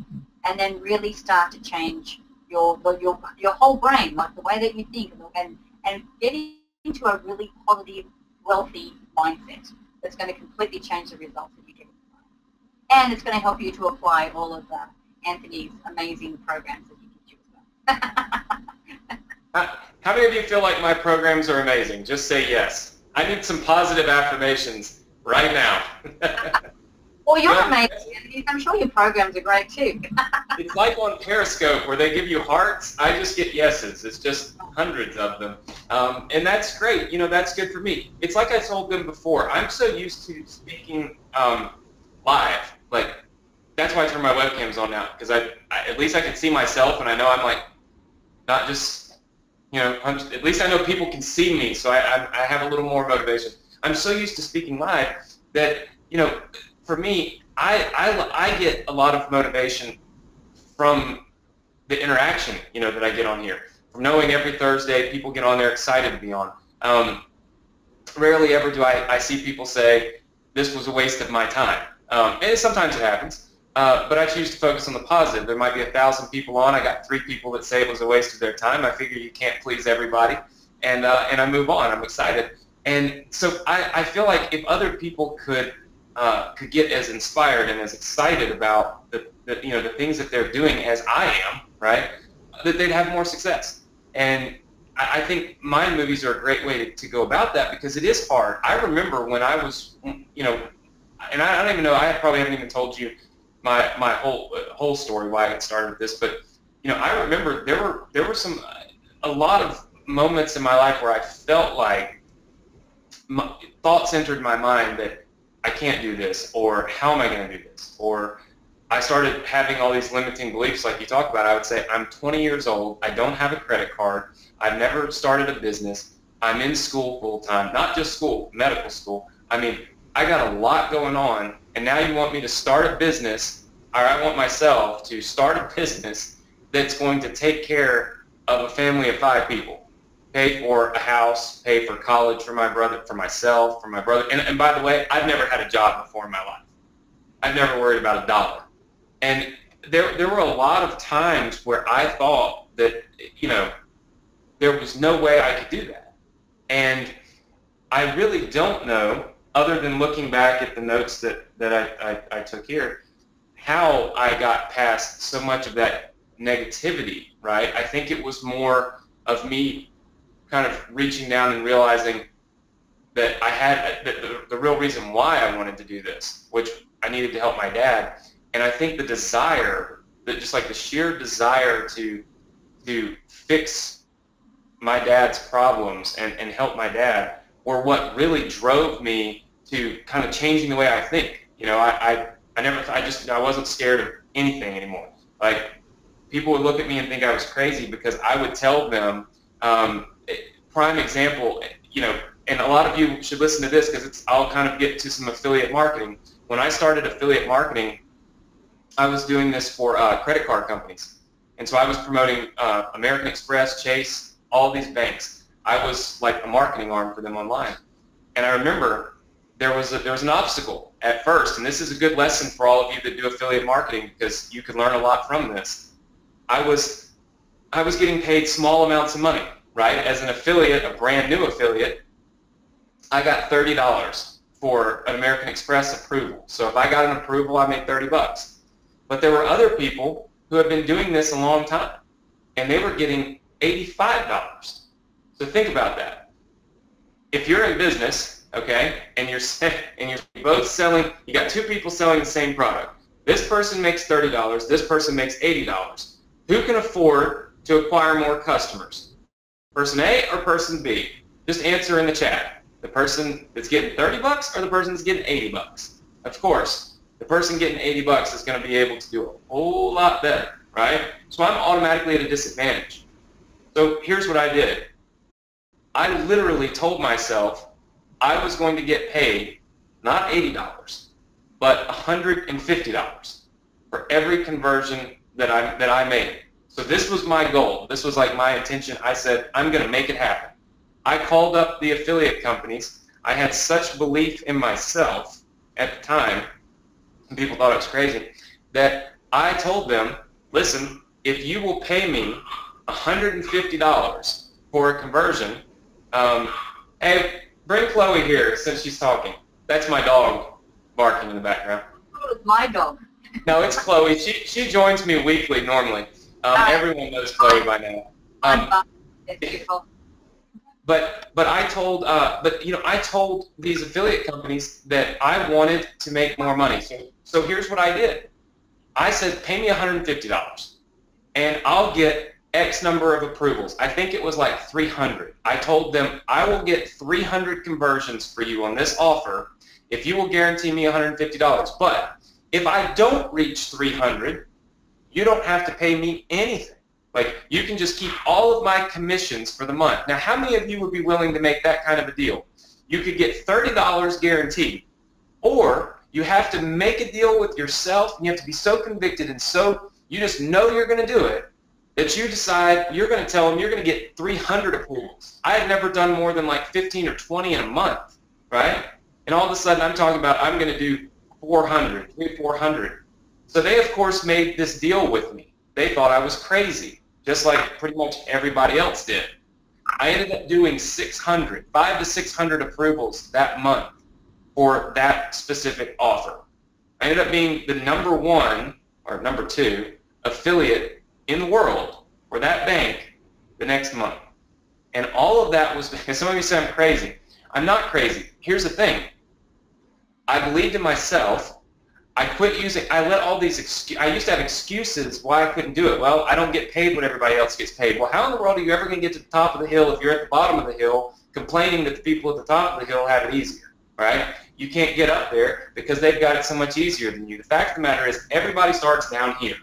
and then really start to change your whole brain, like the way that you think, and get into a really positive, wealthy mindset that's going to completely change the results that you get in life. And it's going to help you to apply all of Anthony's amazing programs that he gives you as well. How many of you feel like my programs are amazing? Just say yes. I need some positive affirmations right now. Well, you're amazing, Anthony. I'm sure your programs are great too. It's like on Periscope where they give you hearts. I just get yeses. It's just hundreds of them. And that's great. That's good for me. It's like I told them before. I'm so used to speaking live. Like, that's why I turn my webcams on now, because at least I can see myself, and I know I'm like not just, at least I know people can see me, so I have a little more motivation. I'm so used to speaking live that, for me, I get a lot of motivation from the interaction, that I get on here. From knowing every Thursday people get on there excited to be on. Rarely ever do I see people say, this was a waste of my time. And sometimes it happens, but I choose to focus on the positive. There might be 1,000 people on. I got 3 people that say it was a waste of their time. I figure you can't please everybody, and I move on. I'm excited. And so I feel like if other people could get as inspired and as excited about the things that they're doing as I am, right, that they'd have more success. And I think mind movies are a great way to go about that, because it is hard. I remember when I was, and I don't even know, I probably haven't even told you my whole story, why I got started with this, but I remember there were a lot of moments in my life where I felt like thoughts entered my mind that I can't do this, or how am I going to do this, or I started having all these limiting beliefs like you talk about. I would say, I'm 20 years old, I don't have a credit card, I've never started a business, I'm in school full time, not just school, medical school. I mean, I got a lot going on, and now you want me to start a business, or I want myself to start a business that's going to take care of a family of 5 people. Pay for a house, pay for college for my brother, for myself, for my brother. And by the way, I've never had a job before in my life. I've never worried about a dollar. And there were a lot of times where I thought that, there was no way I could do that. And I really don't know, other than looking back at the notes that I took here, how I got past so much of that negativity, right? I think it was more of me kind of reaching down and realizing that I had the real reason why I wanted to do this, which I needed to help my dad. And I think the desire, just like the sheer desire to to fix my dad's problems and help my dad were what really drove me to kind of changing the way I think. You know, I wasn't scared of anything anymore. Like, people would look at me and think I was crazy because I would tell them, prime example, you know, and a lot of you should listen to this because I'll kind of get to some affiliate marketing. When I started affiliate marketing, I was doing this for credit card companies. And so I was promoting American Express, Chase, all these banks. I was like a marketing arm for them online. And I remember there was an obstacle at first, and this is a good lesson for all of you that do affiliate marketing because you can learn a lot from this. I was getting paid small amounts of money, right? As an affiliate, a brand new affiliate, I got $30 for an American Express approval. So if I got an approval, I made $30. But there were other people who had been doing this a long time, and they were getting $85. So think about that. If you're in business, okay, and you're both selling, you got two people selling the same product. This person makes $30, this person makes $80. Who can afford to acquire more customers? Person A or person B? Just answer in the chat. The person that's getting $30 or the person that's getting $80? Of course, the person getting $80 is going to be able to do a whole lot better, right? So I'm automatically at a disadvantage. So here's what I did. I literally told myself I was going to get paid not $80, but $150 for every conversion that I made. So this was my goal. This was like my intention. I said, I'm going to make it happen. I called up the affiliate companies. I had such belief in myself at the time, and people thought it was crazy, that I told them, listen, if you will pay me $150 for a conversion, hey, bring Chloe here since she's talking. That's my dog barking in the background. Oh, it's my dog. No, it's Chloe. She joins me weekly normally. Everyone knows Chloe by now. But I told these affiliate companies that I wanted to make more money. So here's what I did. I said, pay me $150, and I'll get X number of approvals. I think it was like 300. I told them, I will get 300 conversions for you on this offer if you will guarantee me $150. But if I don't reach 300, you don't have to pay me anything. Like, you can just keep all of my commissions for the month. Now, how many of you would be willing to make that kind of a deal? You could get $30 guaranteed, or you have to make a deal with yourself, and you have to be so convicted and so you just know you're going to do it that you decide you're going to tell them you're going to get 300 approvals. I had never done more than like 15 or 20 in a month, right? And all of a sudden I'm talking about I'm going to do 400, 400. So they, of course, made this deal with me. They thought I was crazy, just like pretty much everybody else did. I ended up doing 5 to 600 approvals that month for that specific offer. I ended up being the #1 or #2 affiliate in the world for that bank the next month. And all of that was because some of you say I'm crazy. I'm not crazy. Here's the thing. I believed in myself. I quit using, I let all these I used to have excuses why I couldn't do it. Well, I don't get paid what everybody else gets paid. Well, how in the world are you ever going to get to the top of the hill if you're at the bottom of the hill complaining that the people at the top of the hill have it easier, right? You can't get up there because they've got it so much easier than you. The fact of the matter is everybody starts down here,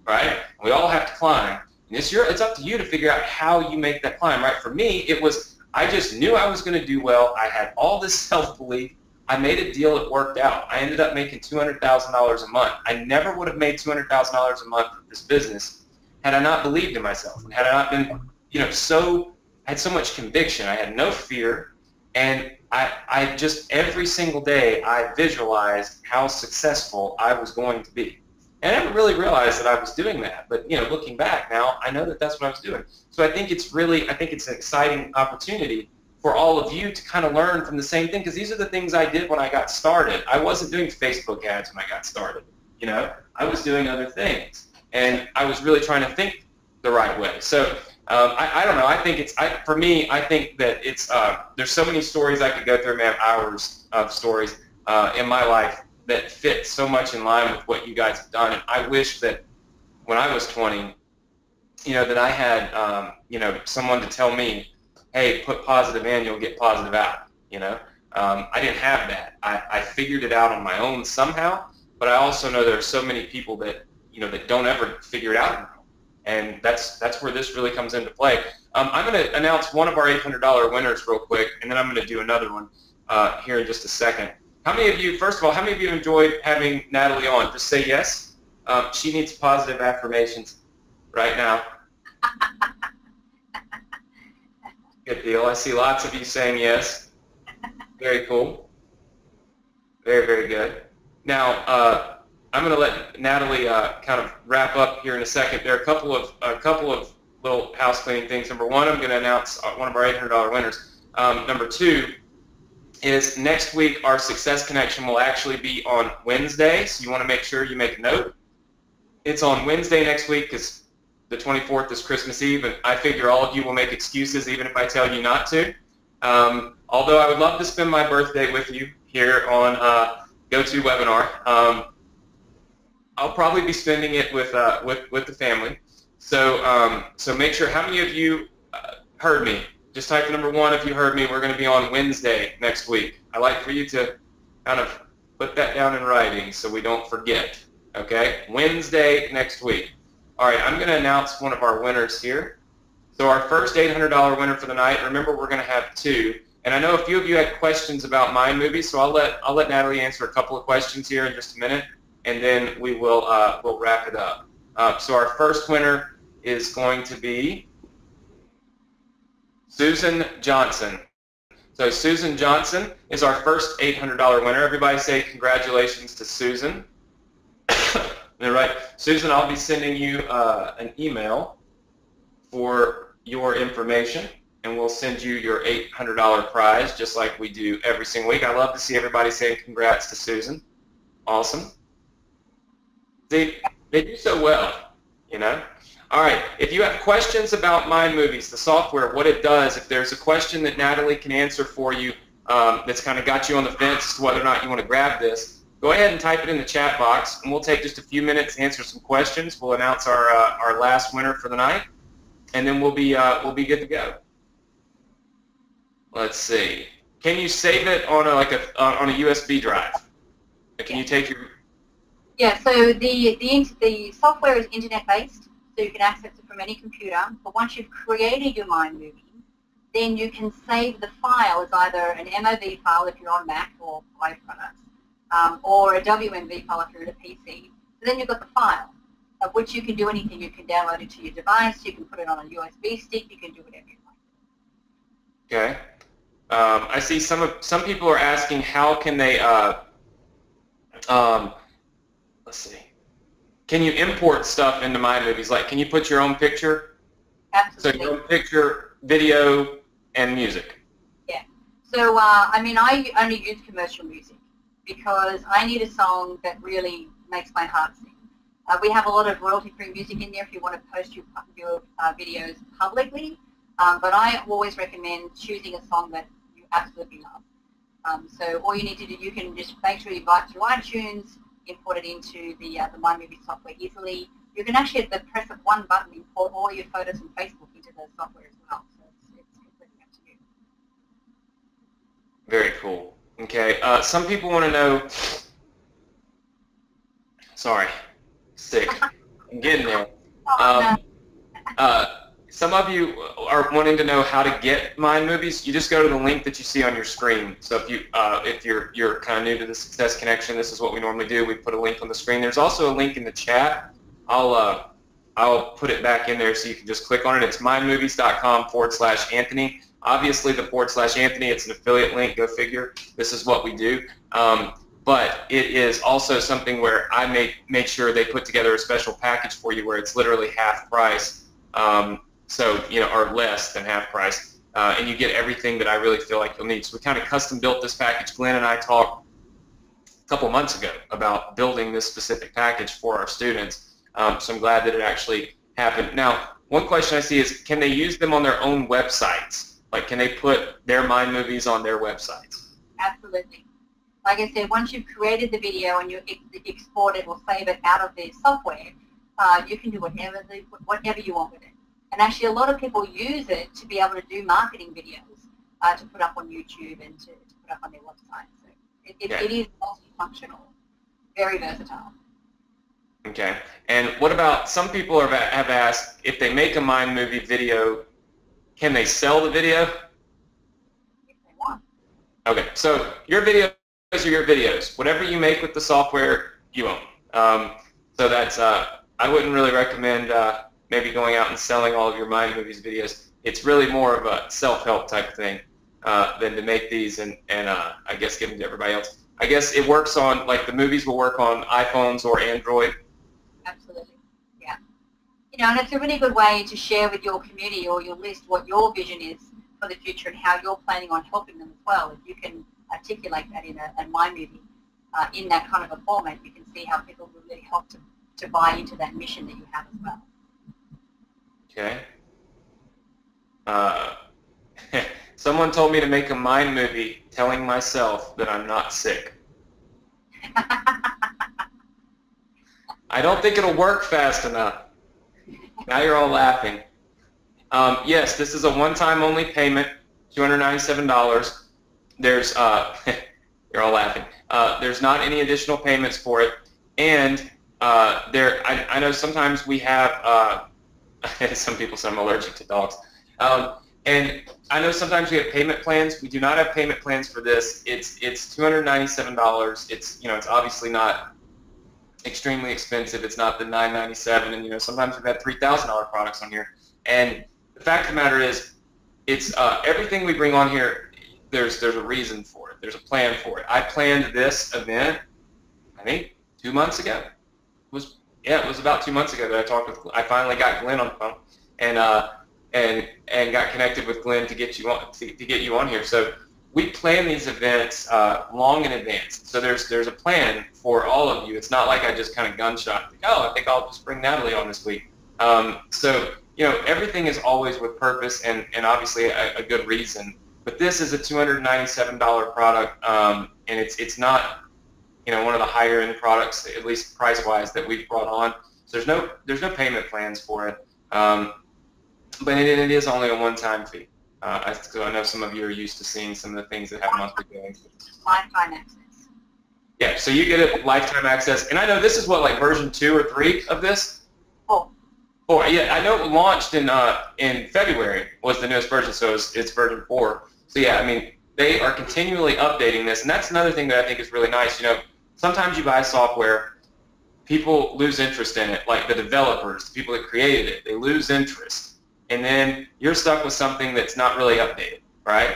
right? We all have to climb. And it's up to you to figure out how you make that climb, right? For me, it was, I just knew I was going to do well. I had all this self-belief. I made a deal, it worked out. I ended up making $200,000 a month. I never would have made $200,000 a month with this business had I not believed in myself, and had I not been, I had so much conviction. I had no fear, and I just, every single day, I visualized how successful I was going to be. And I never really realized that I was doing that, but, looking back now, I know that that's what I was doing. So I think it's an exciting opportunity for all of you to kind of learn from the same thing, because these are the things I did when I got started. I wasn't doing Facebook ads when I got started. I was doing other things, and I was really trying to think the right way. So I don't know. I think for me, I think that it's there's so many stories I could go through. I have hours of stories in my life that fit so much in line with what you guys have done, and I wish that when I was 20, that I had, someone to tell me, hey, put positive in, you'll get positive out, I didn't have that. I figured it out on my own somehow, but I also know there are so many people that, that don't ever figure it out on their own. And that's where this really comes into play. I'm going to announce one of our $800 winners real quick, and then I'm going to do another one here in just a second. How many of you, first of all, how many of you enjoyed having Natalie on? Just say yes. She needs positive affirmations right now. Good deal. I see lots of you saying yes. Very cool. Very, very good. Now, I'm going to let Natalie kind of wrap up here in a second. There are a couple of little house cleaning things. Number one, I'm going to announce one of our $800 winners. Number two is next week our Success Connection will actually be on Wednesday, so you want to make sure you make a note. It's on Wednesday next week because the 24th is Christmas Eve, and I figure all of you will make excuses even if I tell you not to. Although I would love to spend my birthday with you here on GoToWebinar. I'll probably be spending it with the family. So make sure, how many of you heard me? Just type the number 1 if you heard me. We're going to be on Wednesday next week. I like for you to kind of put that down in writing so we don't forget. Okay? Wednesday next week. All right, I'm going to announce one of our winners here. So our first $800 winner for the night, remember we're going to have 2. And I know a few of you had questions about Mind Movies, so I'll let Natalie answer a couple of questions here in just a minute, and then we will we'll wrap it up. So our first winner is going to be Susan Johnson. So Susan Johnson is our first $800 winner. Everybody say congratulations to Susan. All right, Susan, I'll be sending you an email for your information, and we'll send you your $800 prize just like we do every single week. I love to see everybody saying congrats to Susan. Awesome. They do so well, All right, if you have questions about Mind Movies, the software, what it does, if there's a question that Natalie can answer for you that's kind of got you on the fence as to whether or not you want to grab this, go ahead and type it in the chat box, and we'll take just a few minutes to answer some questions. We'll announce our last winner for the night, and then we'll be good to go. Let's see. Can you save it on on a USB drive? Can you take your? Yeah. So the software is internet-based, so you can access it from any computer. But once you've created your Mind Movie, then you can save the file as either an MOV file if you're on Mac or iPhone, or a WMV file if you're on a PC. So then you've got the file, of which you can do anything. You can download it to your device. You can put it on a USB stick. You can do whatever you like. Okay. I see some people are asking how can they. Let's see. Can you import stuff into Mind Movies? Like, can you put your own picture? Absolutely. So your own picture, video, and music. Yeah. So I mean, I only use commercial music because I need a song that really makes my heart sing. We have a lot of royalty-free music in there if you want to post your videos publicly, but I always recommend choosing a song that you absolutely love. So all you need to do, you can just make sure you buy it through iTunes, import it into the Mind Movie software easily. You can actually, at the press of one button, import all your photos from Facebook into the software as well. So it's completely up to you. Very cool. Okay. Some people want to know. Sorry, sick. I'm getting there. Some of you are wanting to know how to get Mind Movies. You just go to the link that you see on your screen. So if you're kind of new to the Success Connection, this is what we normally do. We put a link on the screen. There's also a link in the chat. I'll put it back in there so you can just click on it. It's mindmovies.com/Anthony. Obviously, the /Anthony, it's an affiliate link. Go figure. This is what we do. But it is also something where I make sure they put together a special package for you where it's literally half price. So, or less than half price, and you get everything that I really feel like you'll need. So we kind of custom built this package. Glenn and I talked a couple months ago about building this specific package for our students, so I'm glad that it actually happened. Now, one question I see is, can they use them on their own websites? Like, can they put their Mind Movies on their websites? Absolutely. Like I said, once you've created the video and you export it or save it out of the software, you can do whatever you want with it. And actually a lot of people use it to be able to do marketing videos, to put up on YouTube and to put up on their website. So it is multifunctional, very versatile. Okay. And what about, some people have asked, if they make a Mind Movie video, can they sell the video? If they want. Okay. So your videos are your videos. Whatever you make with the software, you own. So that's, I wouldn't really recommend maybe going out and selling all of your Mind Movies videos. It's really more of a self-help type thing than to make these and I guess give them to everybody else. I guess it works on, like the movies will work on iPhones or Android. Absolutely, yeah. You know, and it's a really good way to share with your community or your list what your vision is for the future and how you're planning on helping them as well. If you can articulate that in a Mind Movie in that kind of a format, you can see how people will really help to buy into that mission that you have as well. Okay. Someone told me to make a Mind Movie telling myself that I'm not sick. I don't think it'll work fast enough. Now you're all laughing. Yes, this is a one-time only payment, $297. There's, you're all laughing. There's not any additional payments for it. And I know sometimes we have, some people say I'm allergic to dogs. And I know sometimes we have payment plans. We do not have payment plans for this. It's $297. It's, you know, it's obviously not extremely expensive. It's not the $997, and you know, sometimes we've had $3,000 products on here. And the fact of the matter is, it's everything we bring on here. There's a reason for it. There's a plan for it. I planned this event, I think, 2 months ago. It was about 2 months ago that I finally got Glenn on the phone, and got connected with Glenn to get you on here. So we plan these events long in advance. So there's a plan for all of you. It's not like I just kind of gunshot. Like, oh, I think I'll just bring Natalie on this week. So you know, everything is always with purpose and obviously a good reason. But this is a $297 product, and it's not, you know, one of the higher end products, at least price wise, that we've brought on. So there's no payment plans for it. But it is only a one-time fee. So I know some of you are used to seeing some of the things that have monthly billings. Lifetime access. Yeah, so you get a lifetime access. And I know this is what, like version 2 or 3 of this? 4. 4, yeah. I know it launched in February was the newest version, so it's version 4. So yeah, I mean, they are continually updating this. And that's another thing that I think is really nice. You know, sometimes you buy software, people lose interest in it, like the developers, the people that created it, they lose interest. And then you're stuck with something that's not really updated, right?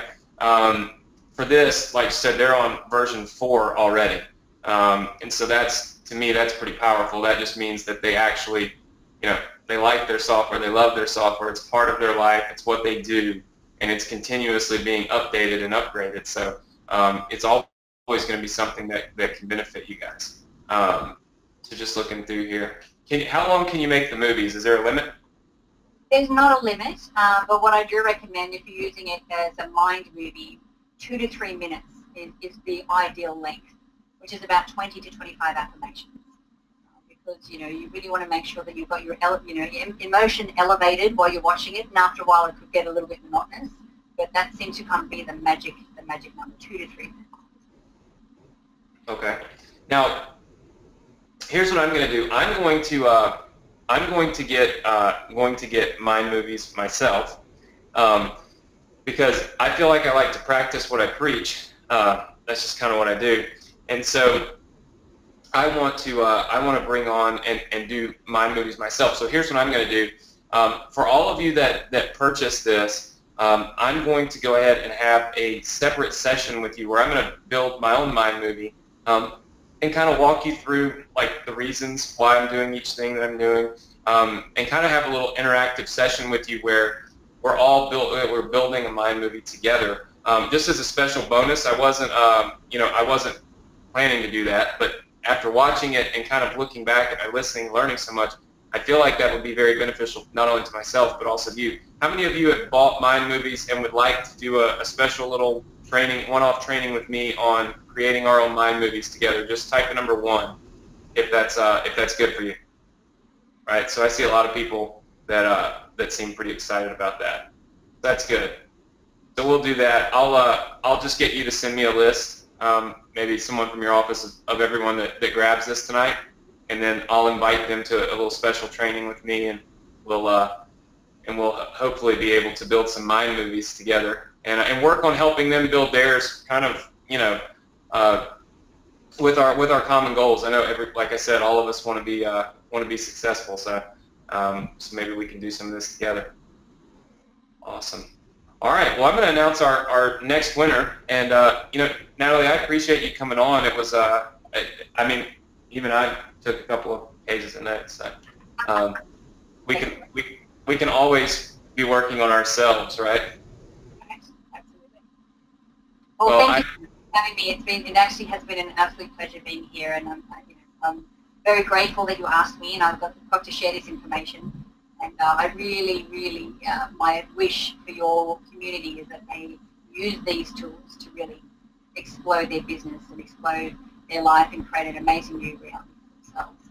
For this, like you said, they're on version 4 already. And so that's, to me, that's pretty powerful. That just means that they actually, you know, they like their software, they love their software, it's part of their life, it's what they do, and it's continuously being updated and upgraded. So it's always going to be something that can benefit you guys. So just looking through here. How long can you make the movies? Is there a limit? There's not a limit, but what I do recommend if you're using it as a Mind Movie, 2 to 3 minutes is the ideal length, which is about 20 to 25 affirmations. Because, you know, you really want to make sure that you've got your, you know, your emotion elevated while you're watching it, and after a while it could get a little bit monotonous, but that seems to kind of be the magic number, 2 to 3 minutes. Okay. Now, here's what I'm going to do. I'm going to get Mind Movies myself, because I feel like I like to practice what I preach. That's just kind of what I do, and so I want to bring on and do Mind Movies myself. So here's what I'm going to do. For all of you that purchase this, I'm going to go ahead and have a separate session with you where I'm going to build my own Mind Movie. And kind of walk you through like the reasons why I'm doing each thing that I'm doing, and kind of have a little interactive session with you where we're building a Mind Movie together. Just as a special bonus, I wasn't planning to do that, but after watching it and kind of looking back and listening, learning so much, I feel like that would be very beneficial not only to myself but also to you. How many of you have bought Mind Movies and would like to do a special little training, one-off training with me on creating our own Mind Movies together? Just type the number 1 if that's good for you. Right? So I see a lot of people that seem pretty excited about that. That's good. So we'll do that. I'll just get you to send me a list, maybe someone from your office of everyone that grabs this tonight, and then I'll invite them to a little special training with me, and we'll hopefully be able to build some mind movies together and work on helping them build theirs, kind of, you know, with our common goals. I know like I said, all of us want to be successful, so maybe we can do some of this together. Awesome. All right. Well, I'm going to announce our next winner, and you know, Natalie, I appreciate you coming on. It was I mean, even I took a couple of pages of notes. So, we can always be working on ourselves, right? Absolutely. Well, thank you for having me. It actually has been an absolute pleasure being here, and I'm very grateful that you asked me, and I've got to share this information. And I really, really, my wish for your community is that they use these tools to really explode their business and explode their life and create an amazing new reality for themselves.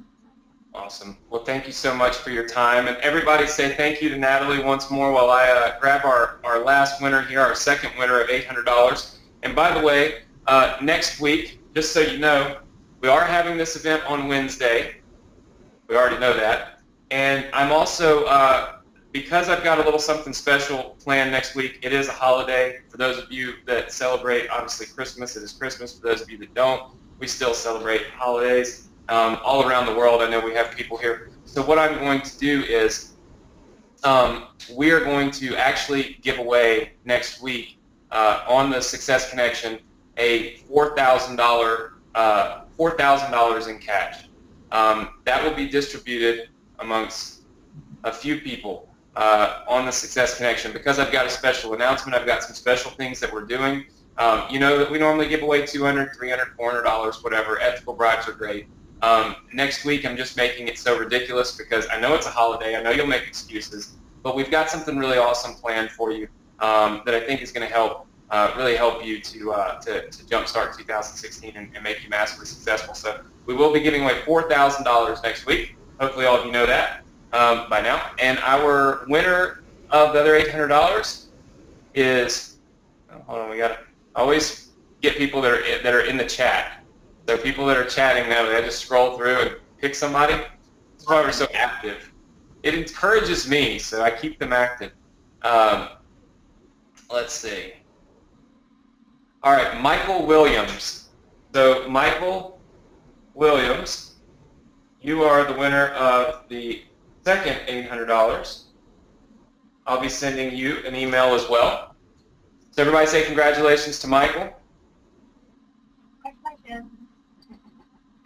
Awesome. Well, thank you so much for your time. And everybody say thank you to Natalie once more while I grab our last winner here, our second winner of $800. And by the way, next week, just so you know, we are having this event on Wednesday. We already know that. And I'm also, because I've got a little something special planned next week, it is a holiday. For those of you that celebrate, obviously Christmas, it is Christmas. For those of you that don't, we still celebrate holidays all around the world. I know we have people here. So what I'm going to do is we are going to actually give away next week on the Success Connection a $4,000 in cash. That will be distributed amongst a few people on the Success Connection. Because I've got a special announcement, I've got some special things that we're doing. You know that we normally give away $200, $300, $400, whatever. Ethical bribes are great. Next week I'm just making it so ridiculous because I know it's a holiday. I know you'll make excuses, but we've got something really awesome planned for you that I think is going to help really help you to jumpstart 2016 and make you massively successful. So we will be giving away $4,000 next week. Hopefully all of you know that by now. And our winner of the other $800 is, hold on, we got to always get people that are in the chat. So people that are chatting now, they just scroll through and pick somebody. That's why we're so active. It encourages me, so I keep them active. Let's see. All right, Michael Williams. So Michael Williams, you are the winner of the second $800. I'll be sending you an email as well. So everybody say congratulations to Michael. Congratulations.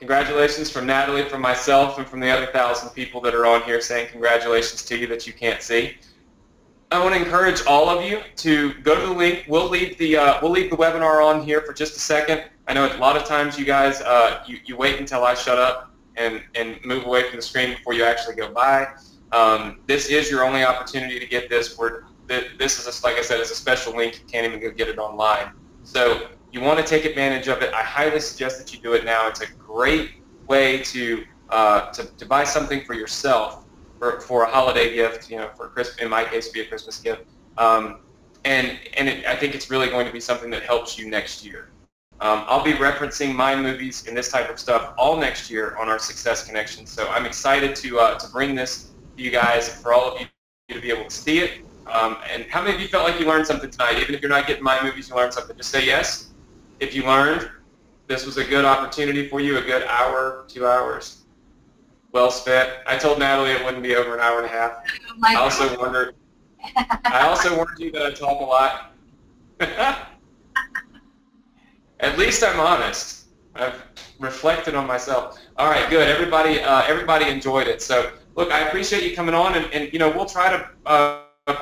Congratulations from Natalie, from myself, and from the other 1,000 people that are on here saying congratulations to you that you can't see. I want to encourage all of you to go to the link. We'll leave the webinar on here for just a second. I know a lot of times you guys you wait until I shut up and move away from the screen before you actually go by. This is your only opportunity to get this. This is, like I said, it's a special link. You can't even go get it online. So you want to take advantage of it. I highly suggest that you do it now. It's a great way to buy something for yourself. For a holiday gift, you know, for Christmas, in my case, be a Christmas gift, I think it's really going to be something that helps you next year. I'll be referencing mind movies and this type of stuff all next year on our Success Connection. So I'm excited to bring this to you guys, and for all of you to be able to see it. And how many of you felt like you learned something tonight? Even if you're not getting mind movies, you learned something. Just say yes. If you learned, this was a good opportunity for you, a good hour, 2 hours. Well spent. I told Natalie it wouldn't be over an hour and a half. I also warned you that I talk a lot. At least I'm honest. I've reflected on myself. All right, good. Everybody enjoyed it. So, look, I appreciate you coming on, and you know, we'll try to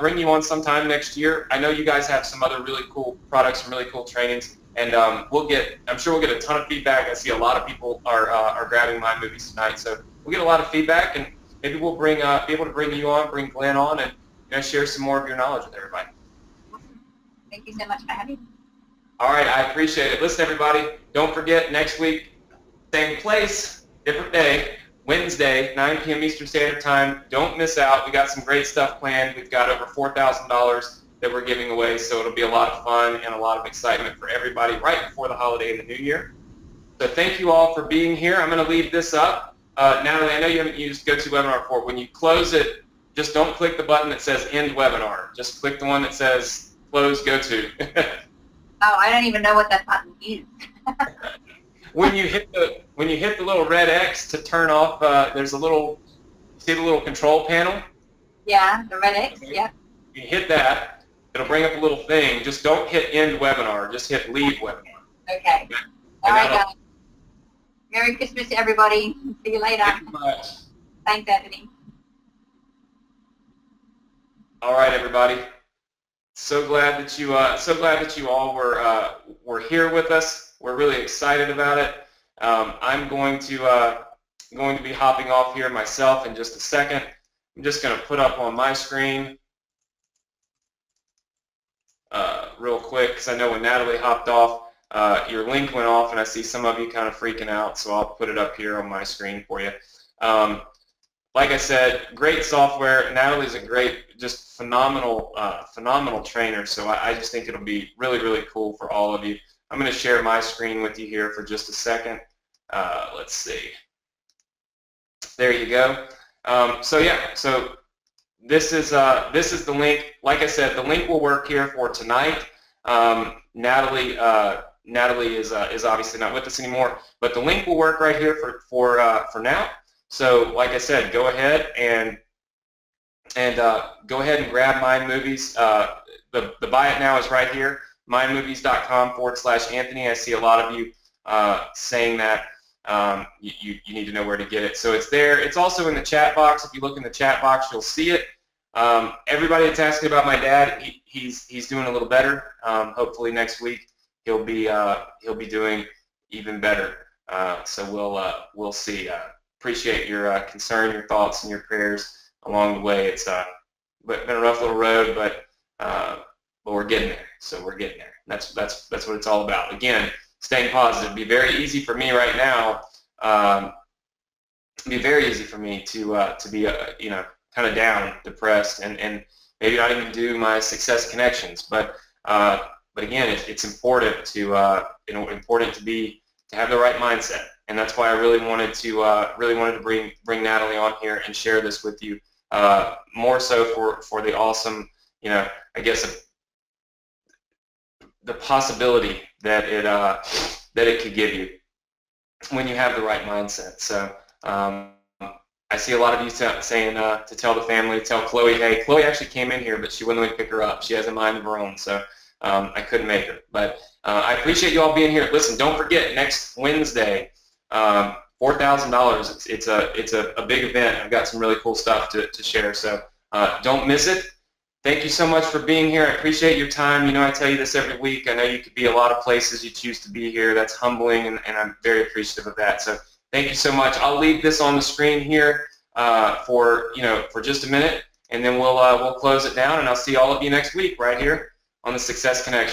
bring you on sometime next year. I know you guys have some other really cool products and really cool trainings, and I'm sure we'll get a ton of feedback. I see a lot of people are grabbing my movies tonight, so we'll get a lot of feedback, and maybe we'll be able to bring you on, bring Glenn on, and share some more of your knowledge with everybody. Thank you so much for having me. All right, I appreciate it. Listen, everybody, don't forget, next week, same place, different day, Wednesday, 9 p.m. Eastern Standard Time. Don't miss out. We got some great stuff planned. We've got over $4,000 that we're giving away, so it'll be a lot of fun and a lot of excitement for everybody right before the holiday and the new year. So thank you all for being here. I'm going to leave this up. Natalie, I know you haven't used GoToWebinar before. When you close it, just don't click the button that says End Webinar. Just click the one that says Close GoTo. Oh, I don't even know what that button is. When you hit the little red X to turn off, there's a little, see the little control panel? Yeah, the red X, okay. yeah. You hit that, it'll bring up a little thing. Just don't hit End Webinar. Just hit Leave Webinar. Okay. All right, guys. Merry Christmas, everybody. See you later. Thank you much. Thanks, Anthony. All right, everybody. So glad that you all were here with us. We're really excited about it. I'm going to be hopping off here myself in just a second. I'm just going to put up on my screen real quick, because I know when Natalie hopped off, your link went off, and I see some of you kind of freaking out, so I'll put it up here on my screen for you. Like I said, great software. Natalie's a great, just phenomenal trainer, so I just think it'll be really, really cool for all of you. I'm going to share my screen with you here for just a second. Let's see. There you go. So yeah, so this is the link. Like I said, the link will work here for tonight. Natalie is obviously not with us anymore, but the link will work right here for now. So like I said, go ahead and grab Mind Movies. The buy it now is right here. mindmovies.com/Anthony. I see a lot of you saying that you need to know where to get it. So it's there. It's also in the chat box. If you look in the chat box, you'll see it. Everybody that's asking about my dad, he's doing a little better. Hopefully next week he'll be doing even better. So we'll see. Appreciate your concern, your thoughts, and your prayers along the way. It's been a rough little road, but we're getting there. So we're getting there. That's what it's all about. Again, staying positive. It'd be very easy for me right now. It'd be very easy for me to be kind of down, depressed, and maybe not even do my success connections. But again, it's important to have the right mindset, and that's why I really wanted to bring Natalie on here and share this with you. More so for the awesome, I guess the possibility that it could give you when you have the right mindset. So I see a lot of you saying to tell the family, tell Chloe, hey, Chloe actually came in here, but she wouldn't let me pick her up. She has a mind of her own, so I couldn't make her. But I appreciate you all being here. Listen, don't forget, next Wednesday, $4,000. It's a big event. I've got some really cool stuff to share, so don't miss it. Thank you so much for being here. I appreciate your time. I tell you this every week. I know you could be a lot of places. You choose to be here. That's humbling, and I'm very appreciative of that. So thank you so much. I'll leave this on the screen here for just a minute, and then we'll close it down, and I'll see all of you next week right here on the Success Connection.